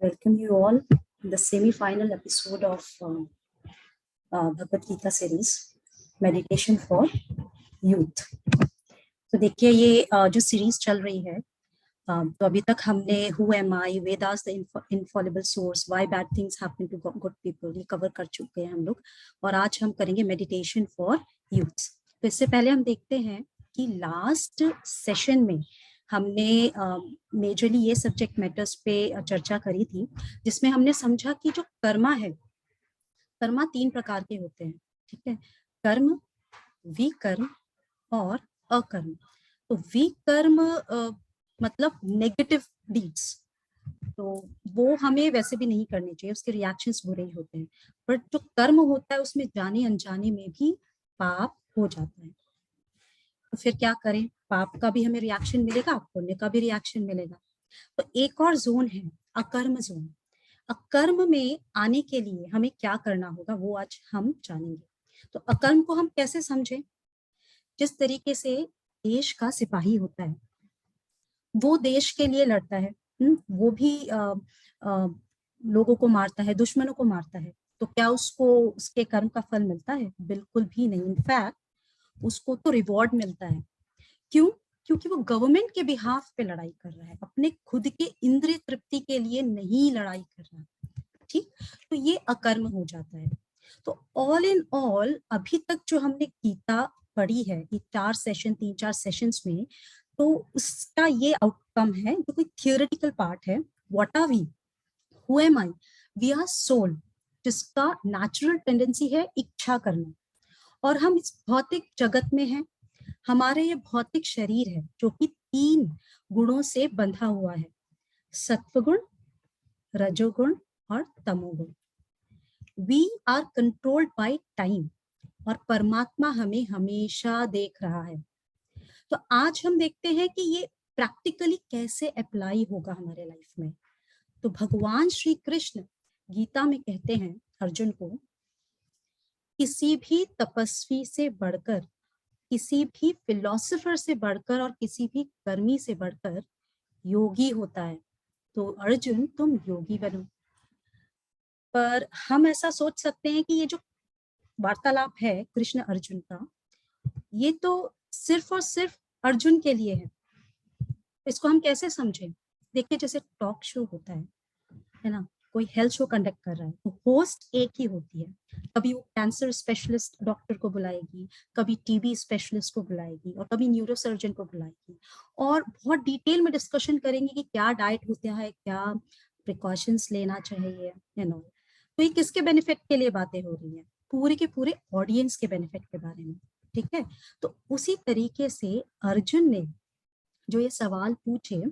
welcome you all in the semi-final episode of Bhagavad Gita series, Meditation for Youth. तो देखिए ये जो series चल रही है तो अभी तक हमने Who am I, Vedas the infallible source, Why bad things happen to good people ये कवर कर चुके हैं हम लोग और आज हम करेंगे मेडिटेशन फॉर यूथ। तो इससे पहले हम देखते हैं कि लास्ट सेशन में हमने मेजरली ये सब्जेक्ट मैटर्स पे चर्चा करी थी जिसमें हमने समझा कि जो कर्मा है, कर्मा 3 प्रकार के होते हैं, ठीक है। कर्म, विकर्म और अकर्म। तो विकर्म मतलब नेगेटिव डीड्स, तो वो हमें वैसे भी नहीं करने चाहिए, उसके रिएक्शंस बुरे ही होते हैं। बट जो कर्म होता है उसमें जाने अनजाने में भी पाप हो जाता है। तो फिर क्या करें, पाप का भी हमें रिएक्शन मिलेगा, पुण्य का भी रिएक्शन मिलेगा। तो एक और जोन है अकर्म जोन। अकर्म में आने के लिए हमें क्या करना होगा वो आज हम जानेंगे। तो अकर्म को हम कैसे समझें? जिस तरीके से देश का सिपाही होता है, वो देश के लिए लड़ता है, वो भी लोगों को मारता है, दुश्मनों को मारता है, तो क्या उसको उसके कर्म का फल मिलता है? बिल्कुल भी नहीं। इनफैक्ट उसको तो रिवॉर्ड मिलता है। क्यों? क्योंकि वो गवर्नमेंट के बिहाफ पे लड़ाई कर रहा है, अपने खुद के इंद्रिय तृप्ति के लिए नहीं लड़ाई कर रहा। ठीक, तो ये अकर्म हो जाता है। तो ऑल इन ऑल अभी तक जो हमने गीता पढ़ी है, ये 3-4 सेशंस में, तो उसका ये आउटकम है जो कोई थियोरेटिकल पार्ट है। What are we, who am I? We are soul, जिसका नेचुरल टेंडेंसी है इच्छा करना, और हम इस भौतिक जगत में हैं। हमारे ये भौतिक शरीर है जो कि 3 गुणों से बंधा हुआ है, सत्वगुण, रजोगुण और तमोगुण। We are controlled by time, और परमात्मा हमें हमेशा देख रहा है। तो आज हम देखते हैं कि ये प्रैक्टिकली कैसे अप्लाई होगा हमारे लाइफ में। तो भगवान श्री कृष्ण गीता में कहते हैं अर्जुन को, किसी भी तपस्वी से बढ़कर, किसी भी फिलोसोफर से बढ़कर और किसी भी कर्मी से बढ़कर योगी होता है। तो अर्जुन तुम योगी बनो। पर हम ऐसा सोच सकते हैं कि ये जो वार्तालाप है कृष्ण अर्जुन का, ये तो सिर्फ और सिर्फ अर्जुन के लिए है। इसको हम कैसे समझें? देखिए जैसे टॉक शो होता है ना, कोई हेल्थ शो कंडक्ट कर रहा है तो होस्ट एक ही होती है। कभी वो कैंसर स्पेशलिस्ट डॉक्टर को बुलाएगी, कभी टीबी स्पेशलिस्ट को बुलाएगी, और कभी न्यूरो सर्जन को बुलाएगी, और बहुत डिटेल में डिस्कशन करेंगे कि क्या डाइट होता है, क्या प्रिकॉशंस लेना चाहिए, यू नो। तो ये किसके बेनिफिट के लिए बातें हो रही है? पूरे के पूरे ऑडियंस के बेनिफिट के बारे में, ठीक है। तो उसी तरीके से अर्जुन ने जो ये सवाल पूछे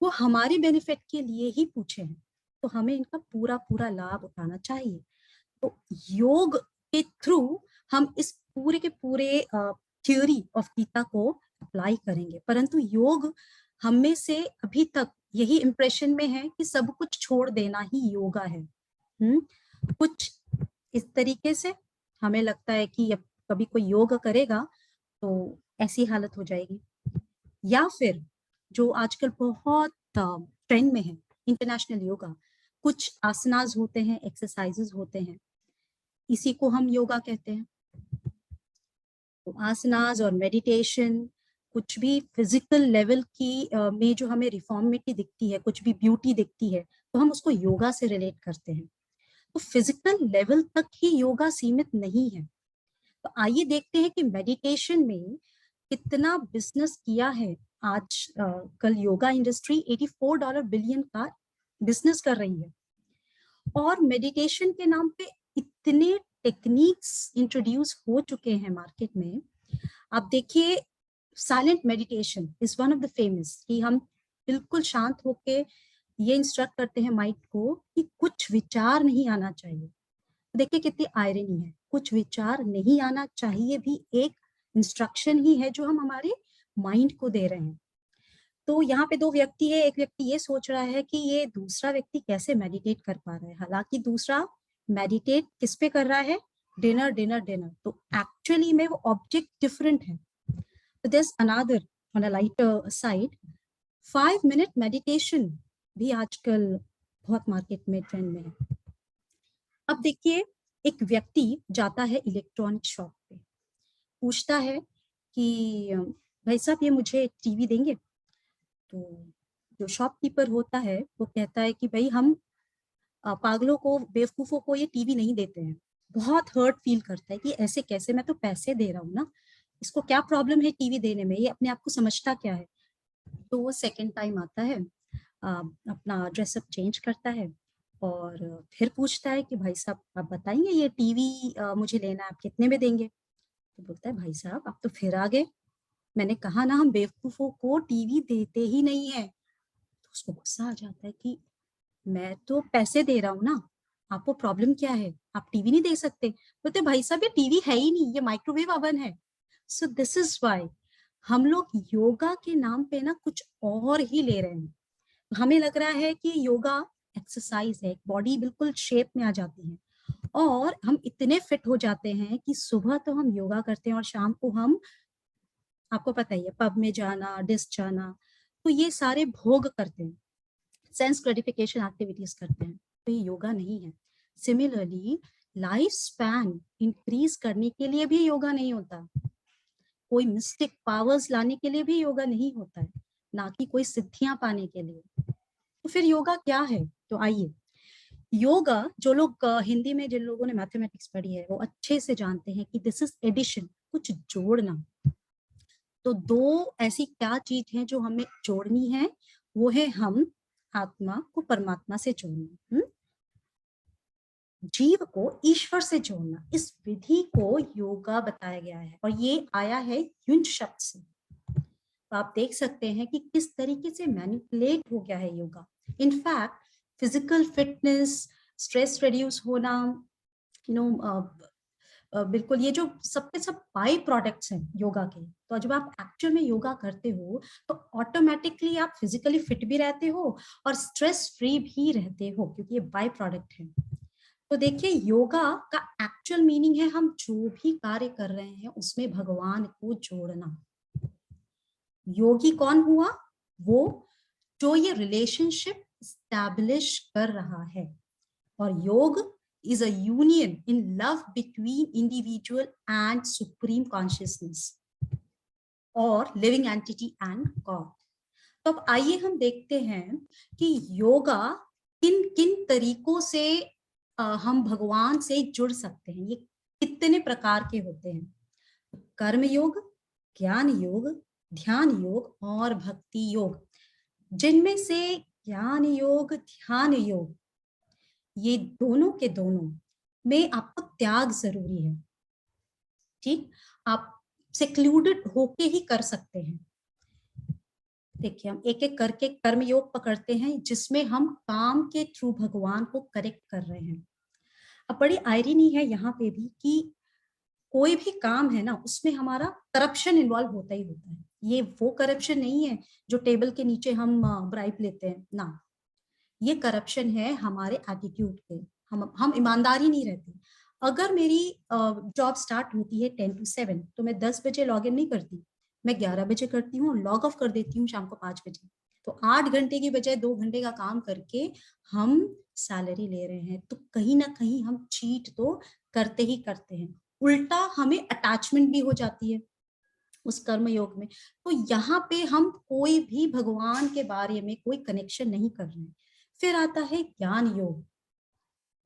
वो हमारे बेनिफिट के लिए ही पूछे हैं, तो हमें इनका पूरा पूरा लाभ उठाना चाहिए। तो योग के थ्रू हम इस पूरे के पूरे थ्योरी ऑफ गीता को अप्लाई करेंगे। परंतु योग हम में से अभी तक यही इंप्रेशन में है कि सब कुछ छोड़ देना ही योगा है। कुछ इस तरीके से हमें लगता है कि अब कभी कोई योग करेगा तो ऐसी हालत हो जाएगी। या फिर जो आजकल बहुत ट्रेंड में है, इंटरनेशनल योगा, कुछ आसनास होते हैं, एक्सरसाइजेस होते हैं, इसी को हम योगा कहते हैं। तो आसनास और मेडिटेशन, कुछ भी फिजिकल लेवल की में जो हमें रिफॉर्मिटी दिखती है, कुछ भी ब्यूटी दिखती है, तो हम उसको योगा से रिलेट करते हैं। तो फिजिकल लेवल तक ही योगा सीमित नहीं है। तो आइए देखते हैं कि मेडिटेशन में कितना बिजनेस किया है। आज कल योगा इंडस्ट्री $84 बिलियन का बिजनेस कर रही है, और मेडिटेशन के नाम पे इतने टेक्निक्स इंट्रोड्यूस हो चुके हैं मार्केट में। आप देखिए, silent meditation is one of the famous, कि हम बिल्कुल शांत होके ये इंस्ट्रक्ट करते हैं माइंड को कि कुछ विचार नहीं आना चाहिए। देखिए कितनी आयरनी है, कुछ विचार नहीं आना चाहिए भी एक इंस्ट्रक्शन ही है जो हम हमारे माइंड को दे रहे हैं। तो यहाँ पे 2 व्यक्ति है, एक व्यक्ति ये सोच रहा है कि ये दूसरा व्यक्ति कैसे मेडिटेट कर पा रहा है, हालांकि दूसरा मेडिटेट किस पे कर रहा है? Dinner dinner dinner. तो एक्चुअली में वो ऑब्जेक्ट डिफरेंट है। तो there is another on a lighter side, 5 minute meditation भी आजकल बहुत मार्केट में ट्रेंड में है। अब देखिए, एक व्यक्ति जाता है इलेक्ट्रॉनिक शॉप पे, पूछता है कि भाई साहब ये मुझे टीवी देंगे? तो जो शॉपकीपर होता है वो कहता है कि भाई हम पागलों को, बेवकूफों को ये टीवी नहीं देते हैं। बहुत हर्ट फील करता है कि ऐसे कैसे, मैं तो पैसे दे रहा हूँ ना, इसको क्या प्रॉब्लम है टीवी देने में, ये अपने आप को समझता क्या है। तो वो सेकंड टाइम आता है, अपना ड्रेसअप चेंज करता है और फिर पूछता है कि भाई साहब आप बताएंगे ये टीवी मुझे लेना है, आप कितने में देंगे? तो बोलता है भाई साहब आप तो फिर आ गए, मैंने कहा ना हम बेवकूफों को टीवी देते ही नहीं है। तो उसको गुस्सा आ जाता है कि मैं तो पैसे दे रहा हूँ ना, आपको प्रॉब्लम क्या है, आप टीवी नहीं दे सकते? बोलते भाई साहब ये टीवी है ही नहीं, ये माइक्रोवेव ओवन है। सो दिस इज वाई हम लोग योगा के नाम पे ना कुछ और ही ले रहे हैं। हमें लग रहा है कि योगा एक्सरसाइज है, बॉडी बिल्कुल शेप में आ जाती है और हम इतने फिट हो जाते हैं कि सुबह तो हम योगा करते हैं और शाम को हम, आपको पता ही है, पब में जाना, डिस्क जाना, तो ये सारे भोग करते हैं, सेंस ग्रेटिफिकेशन एक्टिविटीज करते हैं। तो ये योगा नहीं है। सिमिलरली लाइफ स्पैन इंक्रीज करने के लिए भी योगा नहीं होता, कोई मिस्टिक पावर्स लाने के लिए भी योगा नहीं होता है, ना कि कोई सिद्धियां पाने के लिए। तो फिर योगा क्या है? तो आइए, योगा, जो लोग हिंदी में, जिन लोगों ने मैथमेटिक्स पढ़ी है वो अच्छे से जानते हैं कि दिस इज एडिशन, कुछ जोड़ना। तो दो ऐसी क्या चीज है जो हमें जोड़नी है, वो है हम आत्मा को परमात्मा से जोड़ना, जीव को ईश्वर से जोड़ना। इस विधि को योगा बताया गया है और ये आया है युंज शब्द से। तो आप देख सकते हैं कि किस तरीके से मैनिपुलेट हो गया है yoga. In fact physical fitness, stress reduce होना, यू नो, बिल्कुल ये जो सबके सब बाई प्रोडक्ट्स हैं योगा के। तो जब आप एक्चुअल में योगा करते हो तो ऑटोमेटिकली आप फिजिकली फिट भी रहते हो और स्ट्रेस फ्री भी रहते हो, क्योंकि ये बाई प्रोडक्ट है। तो देखिए, योगा का एक्चुअल मीनिंग है हम जो भी कार्य कर रहे हैं उसमें भगवान को जोड़ना। योगी कौन हुआ? वो जो ये रिलेशनशिप स्टैब्लिश कर रहा है। और योग is a union in love between individual and supreme consciousness और living entity and God। तो अब आइए हम देखते हैं कि योगा किन किन तरीकों से हम भगवान से जुड़ सकते हैं। ये कितने प्रकार के होते हैं? कर्म योग, ज्ञान योग, ध्यान योग और भक्ति योग। जिनमें से ज्ञान योग, ध्यान योग, ये दोनों के दोनों में आपको त्याग जरूरी है। ठीक, आप सेक्लूडेड होके ही कर सकते हैं। देखिए, हम एक एक करके कर्म योग पकड़ते हैं जिसमें हम काम के थ्रू भगवान को करेक्ट कर रहे हैं। अब बड़ी आयरनी है यहाँ पे भी कि कोई भी काम है ना, उसमें हमारा करप्शन इन्वॉल्व होता ही होता है। ये वो करप्शन नहीं है जो टेबल के नीचे हम ब्राइब लेते हैं ना, ये करप्शन है हमारे एटीट्यूड के। हम ईमानदारी नहीं रहते। अगर मेरी जॉब स्टार्ट होती है 10 to 7, तो मैं 10 बजे लॉग इन नहीं करती, मैं 11 बजे करती हूँ, लॉग ऑफ कर देती हूँ शाम को 5 बजे। तो 8 घंटे की बजाय 2 घंटे का काम करके हम सैलरी ले रहे हैं, तो कहीं ना कहीं हम चीट तो करते ही करते हैं। उल्टा हमें अटैचमेंट भी हो जाती है उस कर्म योग में। तो यहाँ पे हम कोई भी भगवान के बारे में कोई कनेक्शन नहीं कर रहे हैं। फिर आता है ज्ञान योग।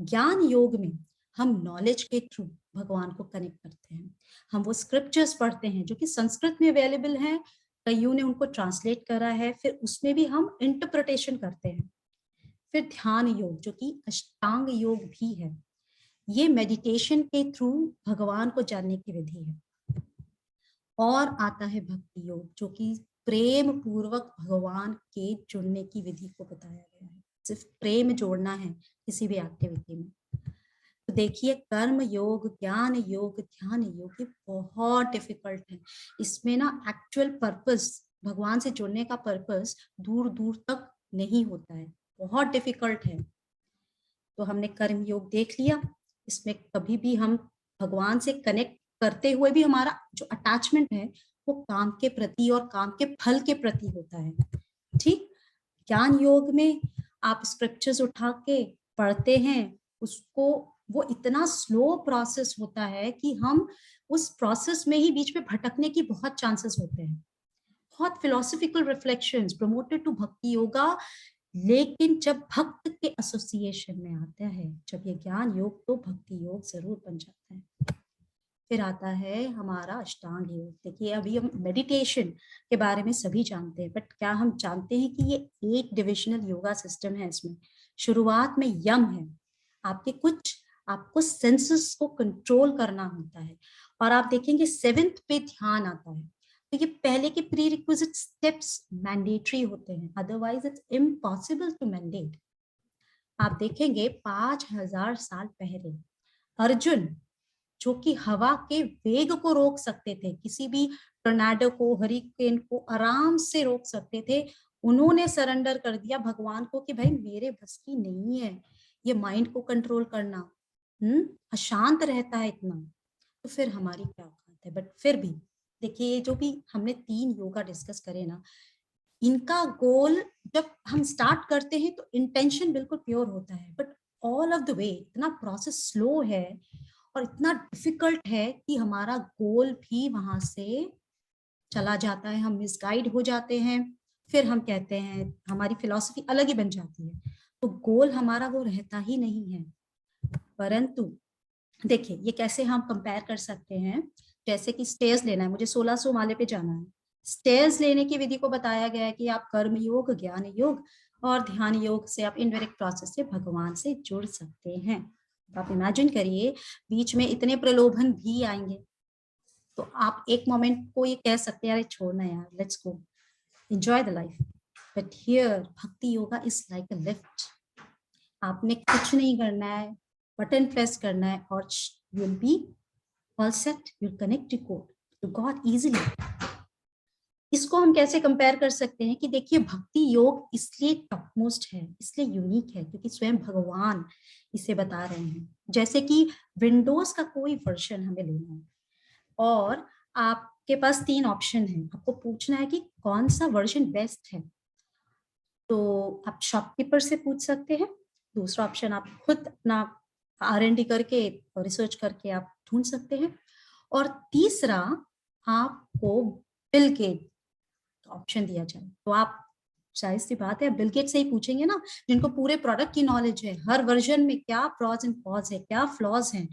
ज्ञान योग में हम नॉलेज के थ्रू भगवान को कनेक्ट करते हैं। हम वो स्क्रिप्चर्स पढ़ते हैं जो कि संस्कृत में अवेलेबल हैं, कईयों ने उनको ट्रांसलेट करा है, फिर उसमें भी हम इंटरप्रिटेशन करते हैं। फिर ध्यान योग जो कि अष्टांग योग भी है, ये मेडिटेशन के थ्रू भगवान को जानने की विधि है। और आता है भक्ति योग जो कि प्रेम पूर्वक भगवान के जुड़ने की विधि को बताया गया है। सिर्फ प्रेम जोड़ना है किसी भी एक्टिविटी में। तो देखिए, कर्म योग, ज्ञान योग, ध्यान योग ये बहुत डिफिकल्ट है। इसमें ना एक्चुअल पर्पस, भगवान से जुड़ने का पर्पस दूर दूर तक नहीं होता है, बहुत डिफिकल्ट है। तो हमने कर्म योग देख लिया, इसमें कभी भी हम भगवान से कनेक्ट करते हुए भी हमारा जो अटैचमेंट है वो काम के प्रति और काम के फल के प्रति होता है। ठीक, ज्ञान योग में आप स्क्रिप्चर्स उठा के पढ़ते हैं उसको, वो इतना स्लो प्रोसेस होता है कि हम उस प्रोसेस में ही बीच में भटकने की बहुत चांसेस होते हैं। बहुत फिलोसफिकल रिफ्लेक्शंस प्रमोटेड टू भक्ति योगा, लेकिन जब भक्त के एसोसिएशन में आता है, जब ये ज्ञान योग, तो भक्ति योग जरूर बन जाता है। फिर आता है हमारा अष्टांग योग। देखिए अभी हम मेडिटेशन के बारे में सभी जानते हैं, बट क्या हम जानते हैं कि ये 8 डिविजनल योगा सिस्टम है। इसमें शुरुआत में यम है, आपको सेंसेस को कंट्रोल करना होता है, और आप देखेंगे 7th पे ध्यान आता है। तो ये पहले के प्री रिक्विजिट स्टेप्स मैंडेटरी होते हैं, otherwise it's impossible to mandate. आप देखेंगे 5000 साल पहले अर्जुन, जो कि हवा के वेग को रोक सकते थे, किसी भी टोर्नाडो को, हरिकेन को आराम से रोक सकते थे, उन्होंने सरेंडर कर दिया भगवान को कि भाई मेरे बस की नहीं है ये माइंड को कंट्रोल करना, अशांत रहता है इतना। तो फिर हमारी क्या औकात है। बट फिर भी देखिए, जो भी हमने 3 योगा डिस्कस करे ना, इनका गोल जब हम स्टार्ट करते हैं तो इंटेंशन बिल्कुल प्योर होता है, but all of the way इतना प्रोसेस स्लो है और इतना डिफिकल्ट है कि हमारा गोल भी वहां से चला जाता है, हम मिसगाइड हो जाते हैं, फिर हम कहते हैं हमारी फिलॉसफी अलग ही बन जाती है। तो गोल हमारा वो रहता ही नहीं है। परंतु देखिए ये कैसे हम कंपेयर कर सकते हैं, जैसे कि स्टेयर्स लेना है, मुझे 1600 माले पे जाना है, स्टेयर्स लेने की विधि को बताया गया है कि आप कर्म योग, ज्ञान योग और ध्यान योग से आप इनडायरेक्ट प्रोसेस से भगवान से जुड़ सकते हैं। आप इमेजिन करिए बीच में इतने प्रलोभन भी आएंगे, तो आप एक मोमेंट को ये कह सकते हैं अरे छोड़ना यार, let's go enjoy the life. But here bhakti yoga is like a lift. आपने कुछ नहीं करना है, बटन प्रेस करना है और you will be all set, you connect to God easily. इसको हम कैसे कंपेयर कर सकते हैं कि देखिए भक्ति योग इसलिए टॉप मोस्ट है, इसलिए यूनिक है क्योंकि स्वयं भगवान इसे बता रहे हैं। जैसे कि विंडोज का कोई वर्जन हमें लेना है और आपके पास 3 ऑप्शन है, आपको पूछना है कि कौन सा वर्जन बेस्ट है। तो आप शॉपकीपर से पूछ सकते हैं, दूसरा ऑप्शन आप खुद अपना R&D करके रिसर्च करके आप ढूंढ सकते हैं, और तीसरा आपको बिल गेट ऑप्शन दिया जाए। तो आप जाहिर सी बात है बिल गेट से ही पूछेंगे ना, जिनको पूरे प्रोडक्ट की नॉलेज है, हर वर्जन में क्या प्रॉज एंड कॉन्स है, क्या फ्लॉज हैं,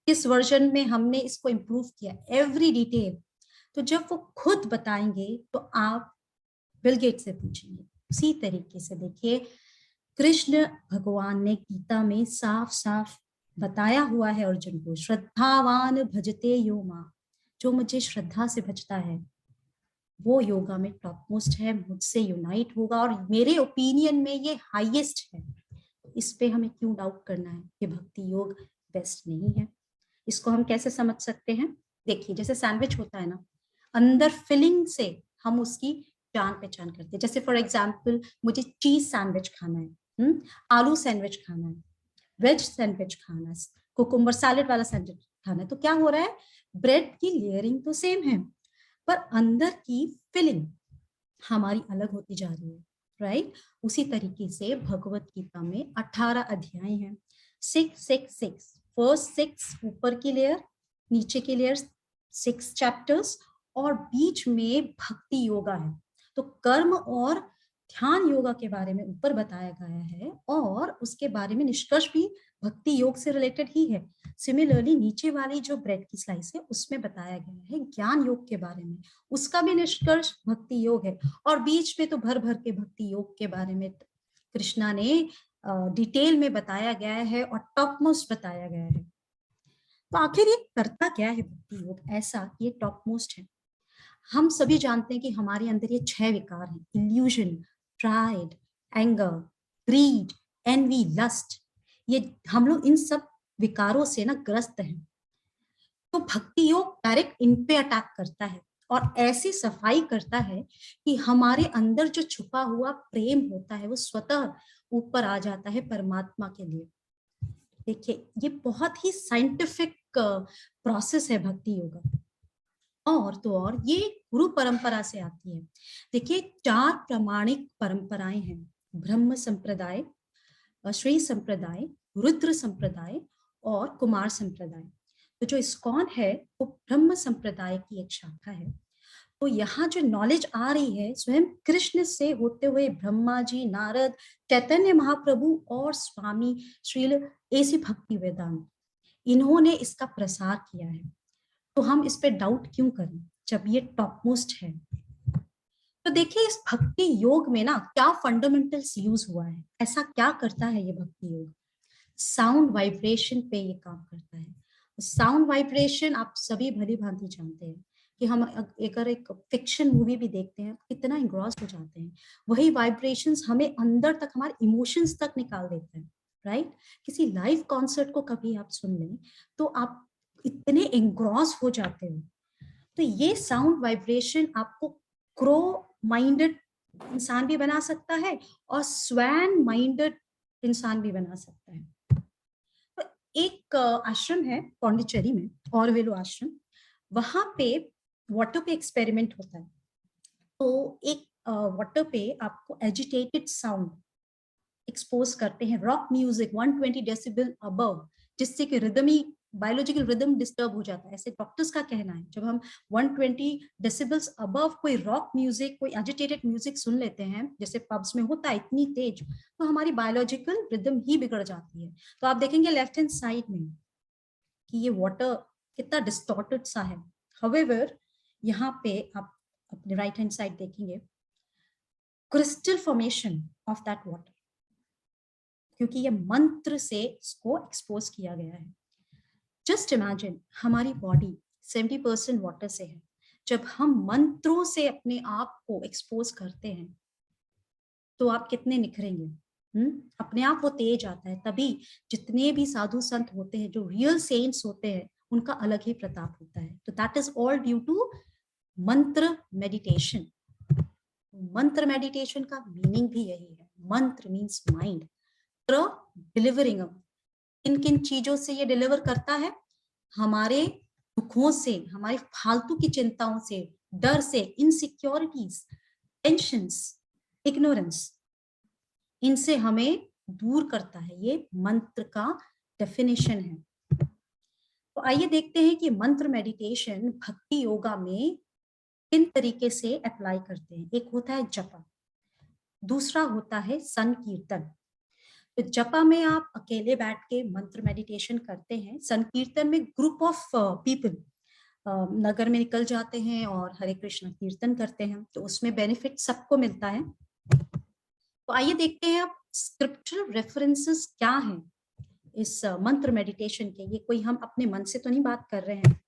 किस वर्जन में हमने इसको इम्प्रूव किया, एवरी डिटेल। तो जब वो खुद बताएंगे तो आप बिल गेट से पूछेंगे। उसी तरीके से देखिए कृष्ण भगवान ने गीता में साफ साफ बताया हुआ है अर्जुन को, श्रद्धावान भजते यो मां, जो मुझे श्रद्धा से भजता है वो योगा में टॉप मोस्ट है, मुझसे यूनाइट होगा और मेरे ओपिनियन में ये हाईएस्ट है। इस पे हमें क्यों डाउट करना है कि भक्ति योग बेस्ट नहीं है। इसको हम कैसे समझ सकते हैं, देखिए जैसे सैंडविच होता है ना, अंदर फिलिंग से हम उसकी जान पहचान करते हैं। जैसे फॉर एग्जाम्पल मुझे चीज सैंडविच खाना है, आलू सैंडविच खाना है, वेज सैंडविच खाना है, कुकुम्बर सैलेड वाला सैंडविच खाना है, तो क्या हो रहा है, ब्रेड की लेयरिंग तो सेम है पर अंदर की फिलिंग हमारी अलग होती जा रही है, राइट। उसी तरीके से भगवत गीता में 18 अध्याय हैं, 666, फर्स्ट 6 ऊपर की लेयर, नीचे की लेयर 6 चैप्टर्स, और बीच में भक्ति योगा है। तो कर्म और ध्यान योगा के बारे में ऊपर बताया गया है और उसके बारे में निष्कर्ष भी भक्ति योग से रिलेटेड ही है। सिमिलरली नीचे वाली जो ब्रेड की स्लाइस है उसमें बताया गया है ज्ञान योग के बारे में, उसका भी निष्कर्ष भक्ति योग है, और बीच में तो भर भर के भक्ति योग के बारे में कृष्णा ने डिटेल में बताया गया है और टॉप मोस्ट बताया गया है। तो आखिर ये करता क्या है भक्ति योग ऐसा, ये टॉप मोस्ट है। हम सभी जानते हैं कि हमारे अंदर ये 6 विकार हैं, illusion, pride, anger, greed, envy, lust. ये हम लोग इन सब विकारों से ना ग्रस्त हैं। तो भक्ति योग डायरेक्ट इन पे अटैक करता है और ऐसी सफाई करता है कि हमारे अंदर जो छुपा हुआ प्रेम होता है वो स्वतः ऊपर आ जाता है परमात्मा के लिए। देखिए ये बहुत ही साइंटिफिक प्रोसेस है भक्ति योगा, और तो और ये गुरु परंपरा से आती है। देखिए 4 प्रामाणिक परंपराएं हैं, ब्रह्म संप्रदाय, श्री संप्रदाय, रुद्र संप्रदाय और कुमार संप्रदाय। तो जो इस्कॉन है वो ब्रह्म संप्रदाय की एक शाखा है। तो यहाँ जो नॉलेज आ रही है स्वयं कृष्ण से होते हुए ब्रह्मा जी, नारद, चैतन्य महाप्रभु और स्वामी श्रील एसी भक्ति वेदांत, इन्होंने इसका प्रसार किया है। तो हम इस पे डाउट क्यों करें जब ये टॉप मोस्ट है। तो देखिए इस भक्ति योग में ना क्या फंडामेंटल्स यूज हुआ है, ऐसा क्या करता है ये भक्ति योग। साउंड वाइब्रेशन पे ये काम करता है। साउंड वाइब्रेशन आप सभी भली भांति जानते हैं कि हम अगर एक फिक्शन मूवी भी देखते हैं कितना इंग्रॉस हो जाते हैं, वही वाइब्रेशंस हमें अंदर तक, हमारे इमोशंस तक निकाल देते हैं, राइट। किसी लाइव कॉन्सर्ट को कभी आप सुन लें तो आप इतने इंग्रॉस हो जाते हो। तो ये साउंड वाइब्रेशन आपको क्रो माइंडेड इंसान भी बना सकता है और स्वैन माइंडेड इंसान भी बना सकता है। तो एक आश्रम है पौंडीचेरी में, ऑरवेलो आश्रम, वहां पे वाटर पे एक्सपेरिमेंट होता है। तो एक वाटर पे आपको एजिटेटेड साउंड एक्सपोज करते हैं, रॉक म्यूजिक 120 डेसिबल अबव, जिससे कि रिदम ही बायोलॉजिकल रिदम डिस्टर्ब हो जाता है, ऐसे डॉक्टर्स का कहना है। जब हम 120 डेसिबल्स अबव कोई रॉक म्यूजिक, कोई एजिटेटेड म्यूजिक सुन लेते हैं, जैसे पब्स में होता है इतनी तेज, तो हमारी बायोलॉजिकल रिदम ही बिगड़ जाती है। तो आप देखेंगे लेफ्ट हैंड साइड में कि ये वाटर कितना डिस्टॉर्टेड सा है। हाउएवर यहाँ पे आप अपने राइट हैंड साइड देखेंगे crystal formation of that water, क्योंकि ये मंत्र से इसको एक्सपोज किया गया है। जस्ट इमेजिन हमारी बॉडी 70% वाटर से है। जब हम मंत्रों से अपने आप को एक्सपोज करते हैं तो आप कितने निखरेंगे। अपने आप वो तेज आता है। तभी जितने भी साधु संत होते हैं, जो रियल सेंट्स होते हैं, उनका अलग ही प्रताप होता है। तो that is all due to mantra meditation. Mantra meditation का मीनिंग भी यही है। मंत्र मीन्स माइंड, डिलीवरिंग। किन किन चीजों से ये डिलीवर करता है? हमारे दुखों से, हमारी फालतू की चिंताओं से, डर से, इनसिक्योरिटीज, टेंशंस, इग्नोरेंस, इनसे हमें दूर करता है। ये मंत्र का डेफिनेशन है। तो आइए देखते हैं कि मंत्र मेडिटेशन भक्ति योगा में किन तरीके से अप्लाई करते हैं। एक होता है जपा, दूसरा होता है संकीर्तन। तो जपा में आप अकेले बैठ के मंत्र मेडिटेशन करते हैं। संकीर्तन में ग्रुप ऑफ पीपल नगर में निकल जाते हैं और हरे कृष्ण कीर्तन करते हैं, तो उसमें बेनिफिट सबको मिलता है। तो आइए देखते हैं अब स्क्रिप्चरल रेफरेंसेस क्या हैं इस मंत्र मेडिटेशन के। ये कोई हम अपने मन से तो नहीं बात कर रहे हैं।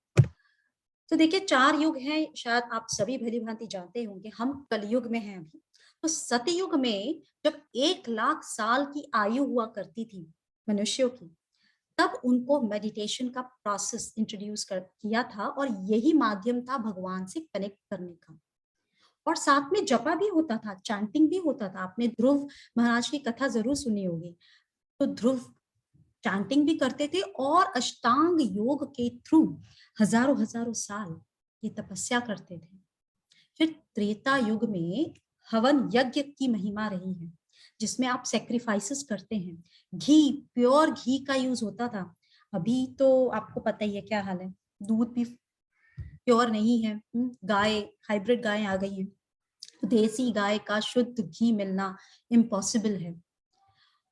तो देखिए 4 युग हैं, शायद आप सभी भली भांति जानते होंगे। हम कलयुग में हैं अभी। तो सतयुग में जब 1 लाख साल की आयु हुआ करती थी मनुष्यों की, तब उनको मेडिटेशन का प्रोसेस इंट्रोड्यूस किया था और यही माध्यम था भगवान से कनेक्ट करने का। और साथ में जपा भी होता था, चैंटिंग भी होता था। आपने ध्रुव महाराज की कथा जरूर सुनी होगी। तो ध्रुव चैंटिंग भी करते थे और अष्टांग योग के थ्रू हजारों हजारों साल ये तपस्या करते थे। फिर त्रेता युग में हवन यज्ञ की महिमा रही है, जिसमें आप सेक्रीफाइसेस करते हैं। घी, प्योर घी का यूज होता था। अभी तो आपको पता ही है क्या हाल है, दूध भी प्योर नहीं है। गाय, हाइब्रिड गाय आ गई है, तो देसी गाय का शुद्ध घी मिलना इम्पॉसिबल है।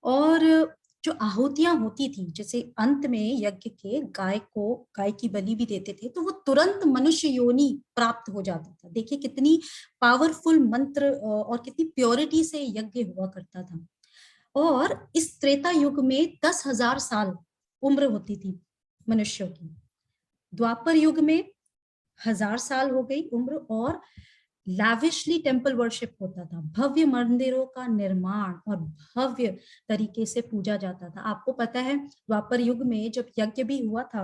और जो आहुतियां होती थी, जैसे अंत में यज्ञ के गाय की बलि भी देते थे, तो वो तुरंत मनुष्य योनि प्राप्त हो जाता था। देखिए कितनी पावरफुल मंत्र और कितनी प्योरिटी से यज्ञ हुआ करता था। और इस त्रेता युग में 10,000 साल उम्र होती थी मनुष्यों की। द्वापर युग में 1000 साल हो गई उम्र, और लैविशली टेम्पल वर्शिप होता था। भव्य मंदिरों का निर्माण और भव्य तरीके से पूजा जाता था। आपको पता है द्वापर युग में जब यज्ञ भी हुआ था,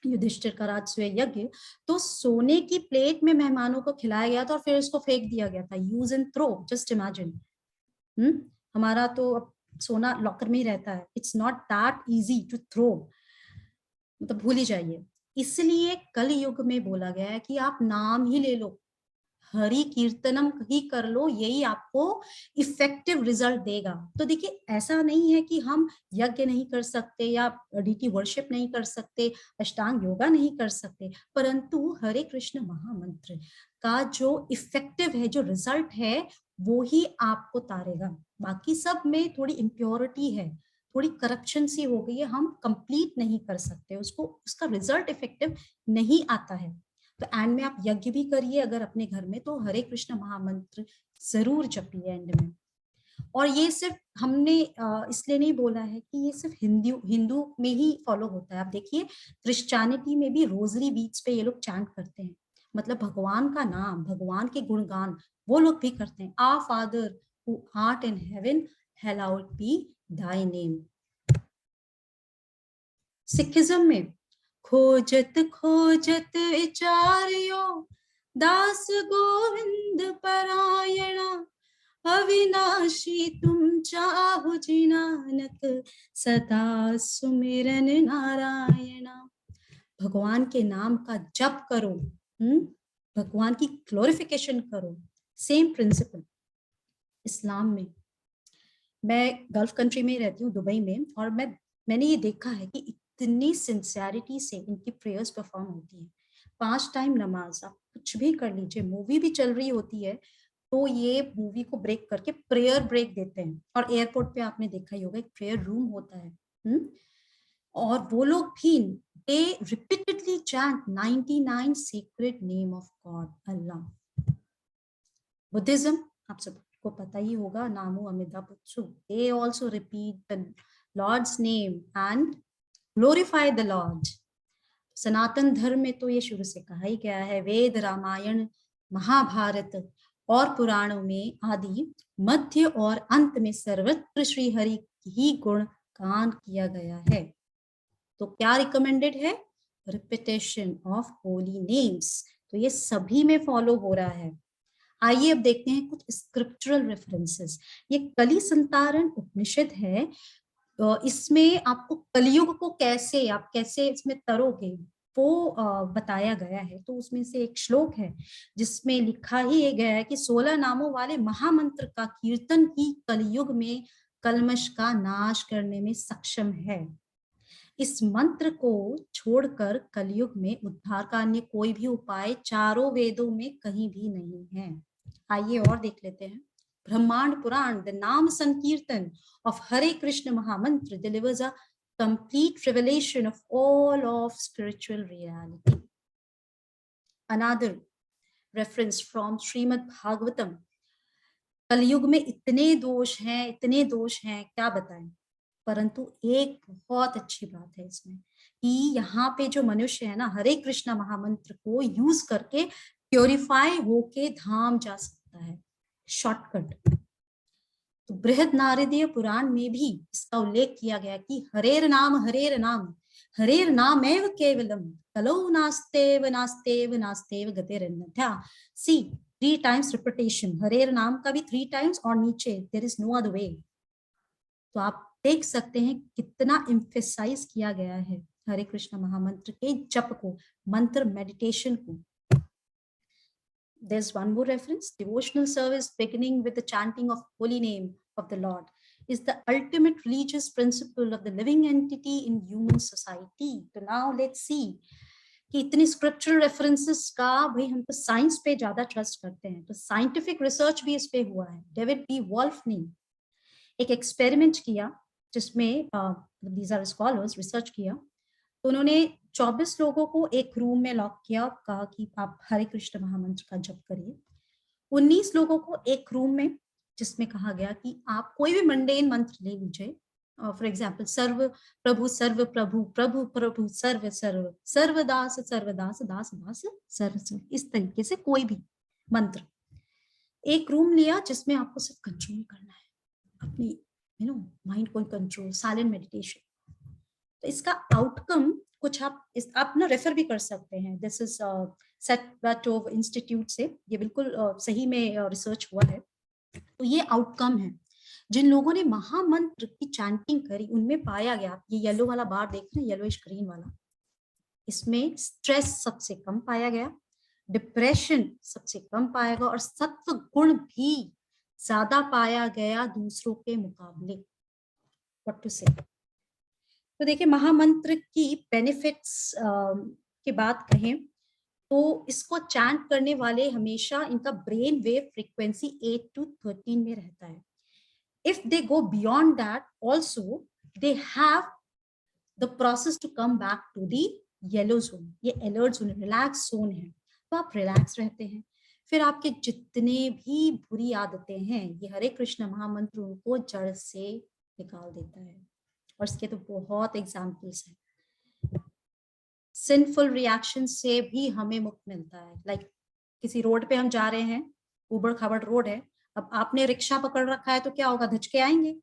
युधिष्ठिर का राजसूय यज्ञ, तो सोने की प्लेट में मेहमानों को खिलाया गया था और फिर उसको फेंक दिया गया था। Use and throw, just imagine. हमारा तो अब सोना लॉकर में ही रहता है। It's not that easy to throw, मतलब भूल ही जाइए। इसलिए कल युग में बोला गया है कि आप नाम ही ले लो, हरि कीर्तनम ही कर लो, यही आपको इफेक्टिव रिजल्ट देगा। तो देखिए ऐसा नहीं है कि हम यज्ञ नहीं कर सकते या डीटी वर्शिप नहीं कर सकते, अष्टांग योगा नहीं कर सकते, परंतु हरे कृष्ण महामंत्र का जो इफेक्टिव है, जो रिजल्ट है, वो ही आपको तारेगा। बाकी सब में थोड़ी इम्प्योरिटी है, थोड़ी करप्शन सी हो गई है, हम कंप्लीट नहीं कर सकते उसको, उसका रिजल्ट इफेक्टिव नहीं आता है। तो एंड में आप यज्ञ भी करिए अगर अपने घर में, तो हरे कृष्ण महामंत्र जरूर जपिए एंड में। और ये सिर्फ हमने इसलिए नहीं बोला है कि ये सिर्फ हिंदू हिंदू में ही फॉलो होता है। आप देखिए क्रिश्चियनिटी में भी रोजरी बीच पे ये लोग चैंट करते हैं, मतलब भगवान का नाम, भगवान के गुणगान वो लोग भी करते हैं। Our father who art in heaven, hallowed be thy name. Sikhism में खोजत खोजत विचार्यो, दास गोविंद परायणा, अविनाशी तुम चाहु जी नानक, सदा सुमिरन नारायणा। भगवान के नाम का जप करो, भगवान की ग्लोरिफिकेशन करो। सेम प्रिंसिपल इस्लाम में। मैं गल्फ कंट्री में रहती हूँ, दुबई में, और मैंने ये देखा है कि इतनी सिंसियरिटी से इनकी प्रेयर्स परफॉर्म होती है। 5 टाइम नमाज, आप कुछ भी कर लीजिए, मूवी भी चल रही होती है तो ये मूवी को ब्रेक करके प्रेयर ब्रेक देते हैं। और एयरपोर्ट पे आपने देखा ही होगा, एक प्रेयर रूम होता है। और वो लोग भी they repeatedly chant 99 secret name of God, Allah. Buddhism आप सबको पता ही होगा, नामो अमिता बुत्सु, they also repeat the lord's name and glorify the lord. Sanatan Dharma में तो ये शुरू से कहा ही गया है, वेद, रामायण, महाभारत और पुराणों में आदि, मध्य और अंत में सर्वत्र श्री हरि ही गुण गान किया गया है। तो क्या रिकमेंडेड है? Repetition of Holi names. तो ये सभी में फॉलो हो रहा है। आइए अब देखते हैं कुछ स्क्रिप्चुरल रेफरेंसेस। ये कली संतारण उपनिषद है, इसमें आपको कलयुग को कैसे, आप कैसे इसमें तरोगे वो बताया गया है। तो उसमें से एक श्लोक है जिसमें लिखा ही गया है कि 16 नामों वाले महामंत्र का कीर्तन ही कलयुग में कलमश का नाश करने में सक्षम है। इस मंत्र को छोड़कर कलयुग में उद्धार का अन्य कोई भी उपाय चारों वेदों में कहीं भी नहीं है। आइए और देख लेते हैं। ब्रह्मांड पुराण, द नाम संकीर्तन of Hare Krishna Mahamantra delivers a complete revelation of all of spiritual reality. Another reference from Srimad Bhagavatam. कलयुग में इतने दोष हैं, इतने दोष हैं, क्या बताएं, परंतु एक बहुत अच्छी बात है इसमें कि यहाँ पे जो मनुष्य है ना, हरे कृष्णा महामंत्र को यूज करके प्योरीफाई होके धाम जा सकता है, शॉर्टकट। तो बृहद नारदीय पुराण में भी इसका उल्लेख किया गया कि हरेर नाम हरेर नाम एव केवलम, कलो नास्तेव नास्तेव नास्तेव गतिरन्यथा। सी 3 टाइम्स रिपीटेशन, हरेर नाम का भी 3 टाइम्स, और नीचे there is no other way. तो आप देख सकते हैं कितना एम्फेसाइज किया गया है हरे कृष्ण महामंत्र के जप को, मंत्र मेडिटेशन को। There's one more reference. Devotional service beginning with the chanting of holy name of the Lord is the ultimate religious principle of the living entity in human society. So now let's see कि इतनी scriptural references का, भाई हम तो science पे ज्यादा trust करते हैं, तो साइंटिफिक रिसर्च भी इस पे हुआ है। डेविड बी वॉल्फ ने एक एक्सपेरिमेंट किया जिसमें दीज आर स्कॉलर्स रिसर्च किया। तो उन्होंने 24 लोगों को एक रूम में लॉक किया और कहा कि आप हरे कृष्ण महामंत्र का जप करिए। 19 लोगों को एक रूम में, जिसमें कहा गया कि आप कोई भी मंडेन मंत्र ले लीजिए, फॉर एग्जाम्पल सर्व प्रभु प्रभु प्रभु सर्व सर्व, सर्वदास सर्वदास दास दास सर्व सर्व, इस तरीके से कोई भी मंत्र एक रूम लिया जिसमें आपको सिर्फ कंट्रोल करना है अपनी माइंड को, कंट्रोल, साइलेंट मेडिटेशन। तो इसका आउटकम कुछ आप ना रेफर भी कर सकते हैं। दिस इज सेटोव इंस्टीट्यूट से, ये बिल्कुल सही में रिसर्च हुआ है। तो ये आउटकम है, जिन लोगों ने महामंत्र की चैंटिंग करी उनमें पाया गया, ये येलो वाला बार देख रहे हैं, येलोइश ग्रीन वाला, इसमें स्ट्रेस सबसे कम पाया गया, डिप्रेशन सबसे कम पाएगा और सत्व गुण भी ज्यादा पाया गया दूसरों के मुकाबले। व्हाट टू से। तो देखिए महामंत्र की बेनिफिट्स की बात कहें तो इसको चैंट करने वाले हमेशा इनका ब्रेन वेव फ्रीक्वेंसी 8 to 13 में रहता है। If they go beyond that also they have the process to come back to the yellow zone। ये alert zone, relax zone है, तो आप relax रहते हैं। फिर आपके जितने भी बुरी आदतें हैं ये हरे कृष्ण महामंत्र उनको जड़ से निकाल देता है। और इसके तो बहुत एग्जाम्पल्स हैं। सिंफुल रिएक्शन से भी हमें मुक्त मिलता है। लाइक किसी रोड पे हम जा रहे हैं, उबड़ खाबड़ रोड है, अब आपने रिक्शा पकड़ रखा है तो क्या होगा, धचके आएंगे।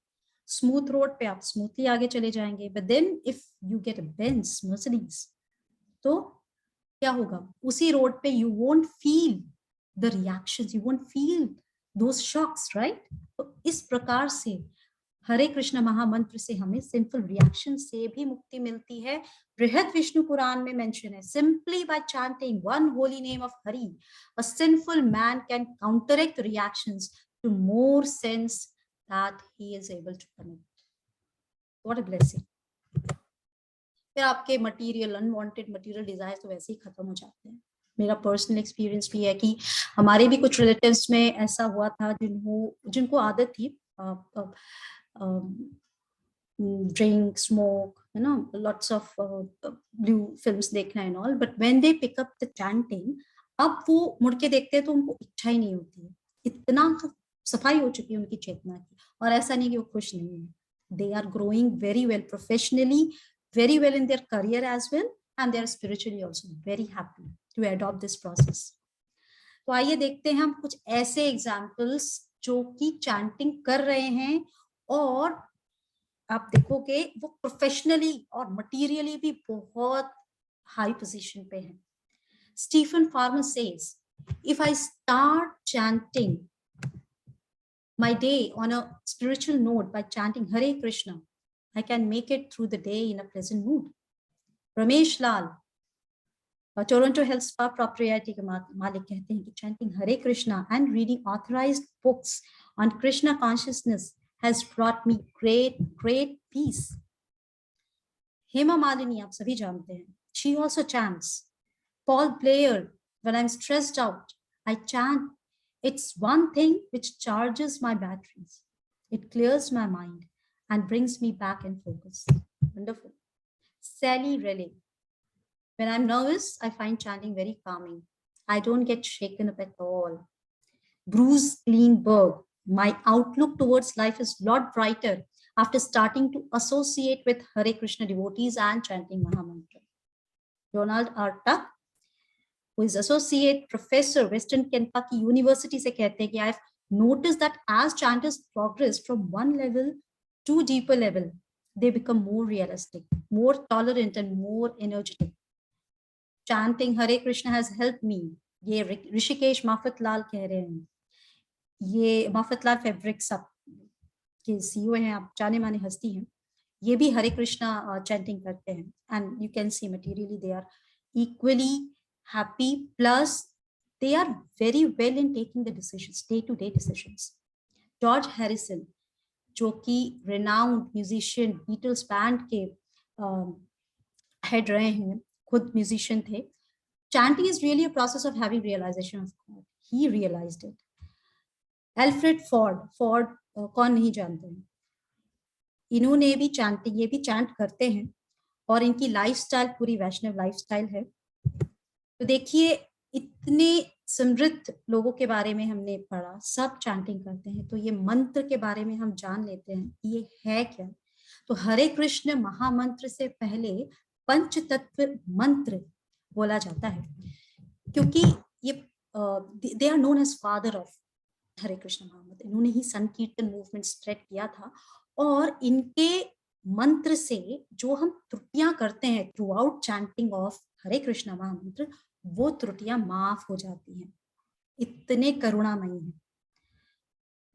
स्मूथ रोड पे आप स्मूथली आगे चले जाएंगे, but then if you get a Benz Mercedes तो क्या होगा, उसी रोड पे you won't feel the reactions, you won't feel those shocks, right. तो इस प्रकार से हरे कृष्ण महामंत्र से हमें सिंपल रिएक्शन से भी मुक्ति मिलती है। बृहद विष्णु पुराण में मेंशन है, simply by chanting one holy name of Hari a sinful man can counteract reactions to more sins that he is able to commit. What a blessing. फिर आपके मटेरियल अनवांटेड मटेरियल डिजायर तो वैसे ही खत्म हो जाते हैं। मेरा पर्सनल एक्सपीरियंस भी है कि हमारे भी कुछ रिलेटिव्स में ऐसा हुआ था जिनको आदत थी drink, smoke, lots of blue films देखना and all, but when they pick up the chanting, अब वो मुड़ के देखते हैं तो उनको इच्छा ही नहीं होती है। इतना सफाई हो चुकी है उनकी चेतना की, और ऐसा नहीं कि वो खुश नहीं है। They are growing very well professionally, very well in their career as well, and they are spiritually also very happy to adopt this process. तो आइए देखते हैं हम कुछ ऐसे एग्जाम्पल्स जो कि चैंटिंग कर रहे हैं और आप देखोगे वो प्रोफेशनली और मटेरियली भी बहुत हाई पोजीशन पे है। Stephen Farmer says, if I start chanting my day on a spiritual note by chanting Hare Krishna, I can make it through the day in a pleasant mood. Ramesh Lal Toronto health spa property के मालिक कहते हैं कि chanting Hare Krishna and reading authorized books on Krishna consciousness has brought me great peace. Hema Malini आप सभी जानते हैं, she also chants. Paul Blair, when I'm stressed out, I chant. It's one thing which charges my batteries. It clears my mind and brings me back in focus. Wonderful. Sally Raleigh, when I'm nervous, I find chanting very calming. I don't get shaken up at all. Bruce Greenberg, my outlook towards life is a lot brighter after starting to associate with Hare Krishna devotees and chanting Mahamantra. Donald R. Tuck, who is associate professor, Western Kentucky University, से कहते हैं कि I've noticed that as chanters progress from one level to deeper level, they become more realistic, more tolerant, and more energetic. Chanting Hare Krishna has helped me. ये ऋषिकेश माफतलाल कह रहे हैं। ये माफतलाल fabrics के सीईओ हैं, आप जाने माने हस्ती हैं। ये भी हरे कृष्णा चैंटिंग करते हैं and you can see materially they are equally happy, plus they are very well in taking the decisions, day-to-day decisions. George Harrison, जो कि renowned musician, Beatles band के head रहे हैं, खुद musician थे. Chanting is really a process of having realization of God. He realized it. Alfred Ford कौन नहीं जानते हैं, इन्होंने भी chanting, ये भी chant करते हैं और इनकी लाइफस्टाइल पूरी वैष्णव लाइफस्टाइल है। तो देखिए इतने समृद्ध लोगों के बारे में हमने पढ़ा, सब चैंटिंग करते हैं, तो ये मंत्र के बारे में हम जान लेते हैं ये है क्या। तो हरे कृष्ण महामंत्र से पहले पंचतत्व मंत्र बोला जाता है, क्योंकि ये they are known as father of Hare Krishna mahamantra. इन्होंने ही संकीर्तन मूवमेंट स्टार्ट किया था और इनके मंत्र से जो हम त्रुटियां करते हैं through out chanting of Hare Krishna महामंत्र, वो त्रुटियां माफ हो जाती हैं। इतने करुणामयी हैं।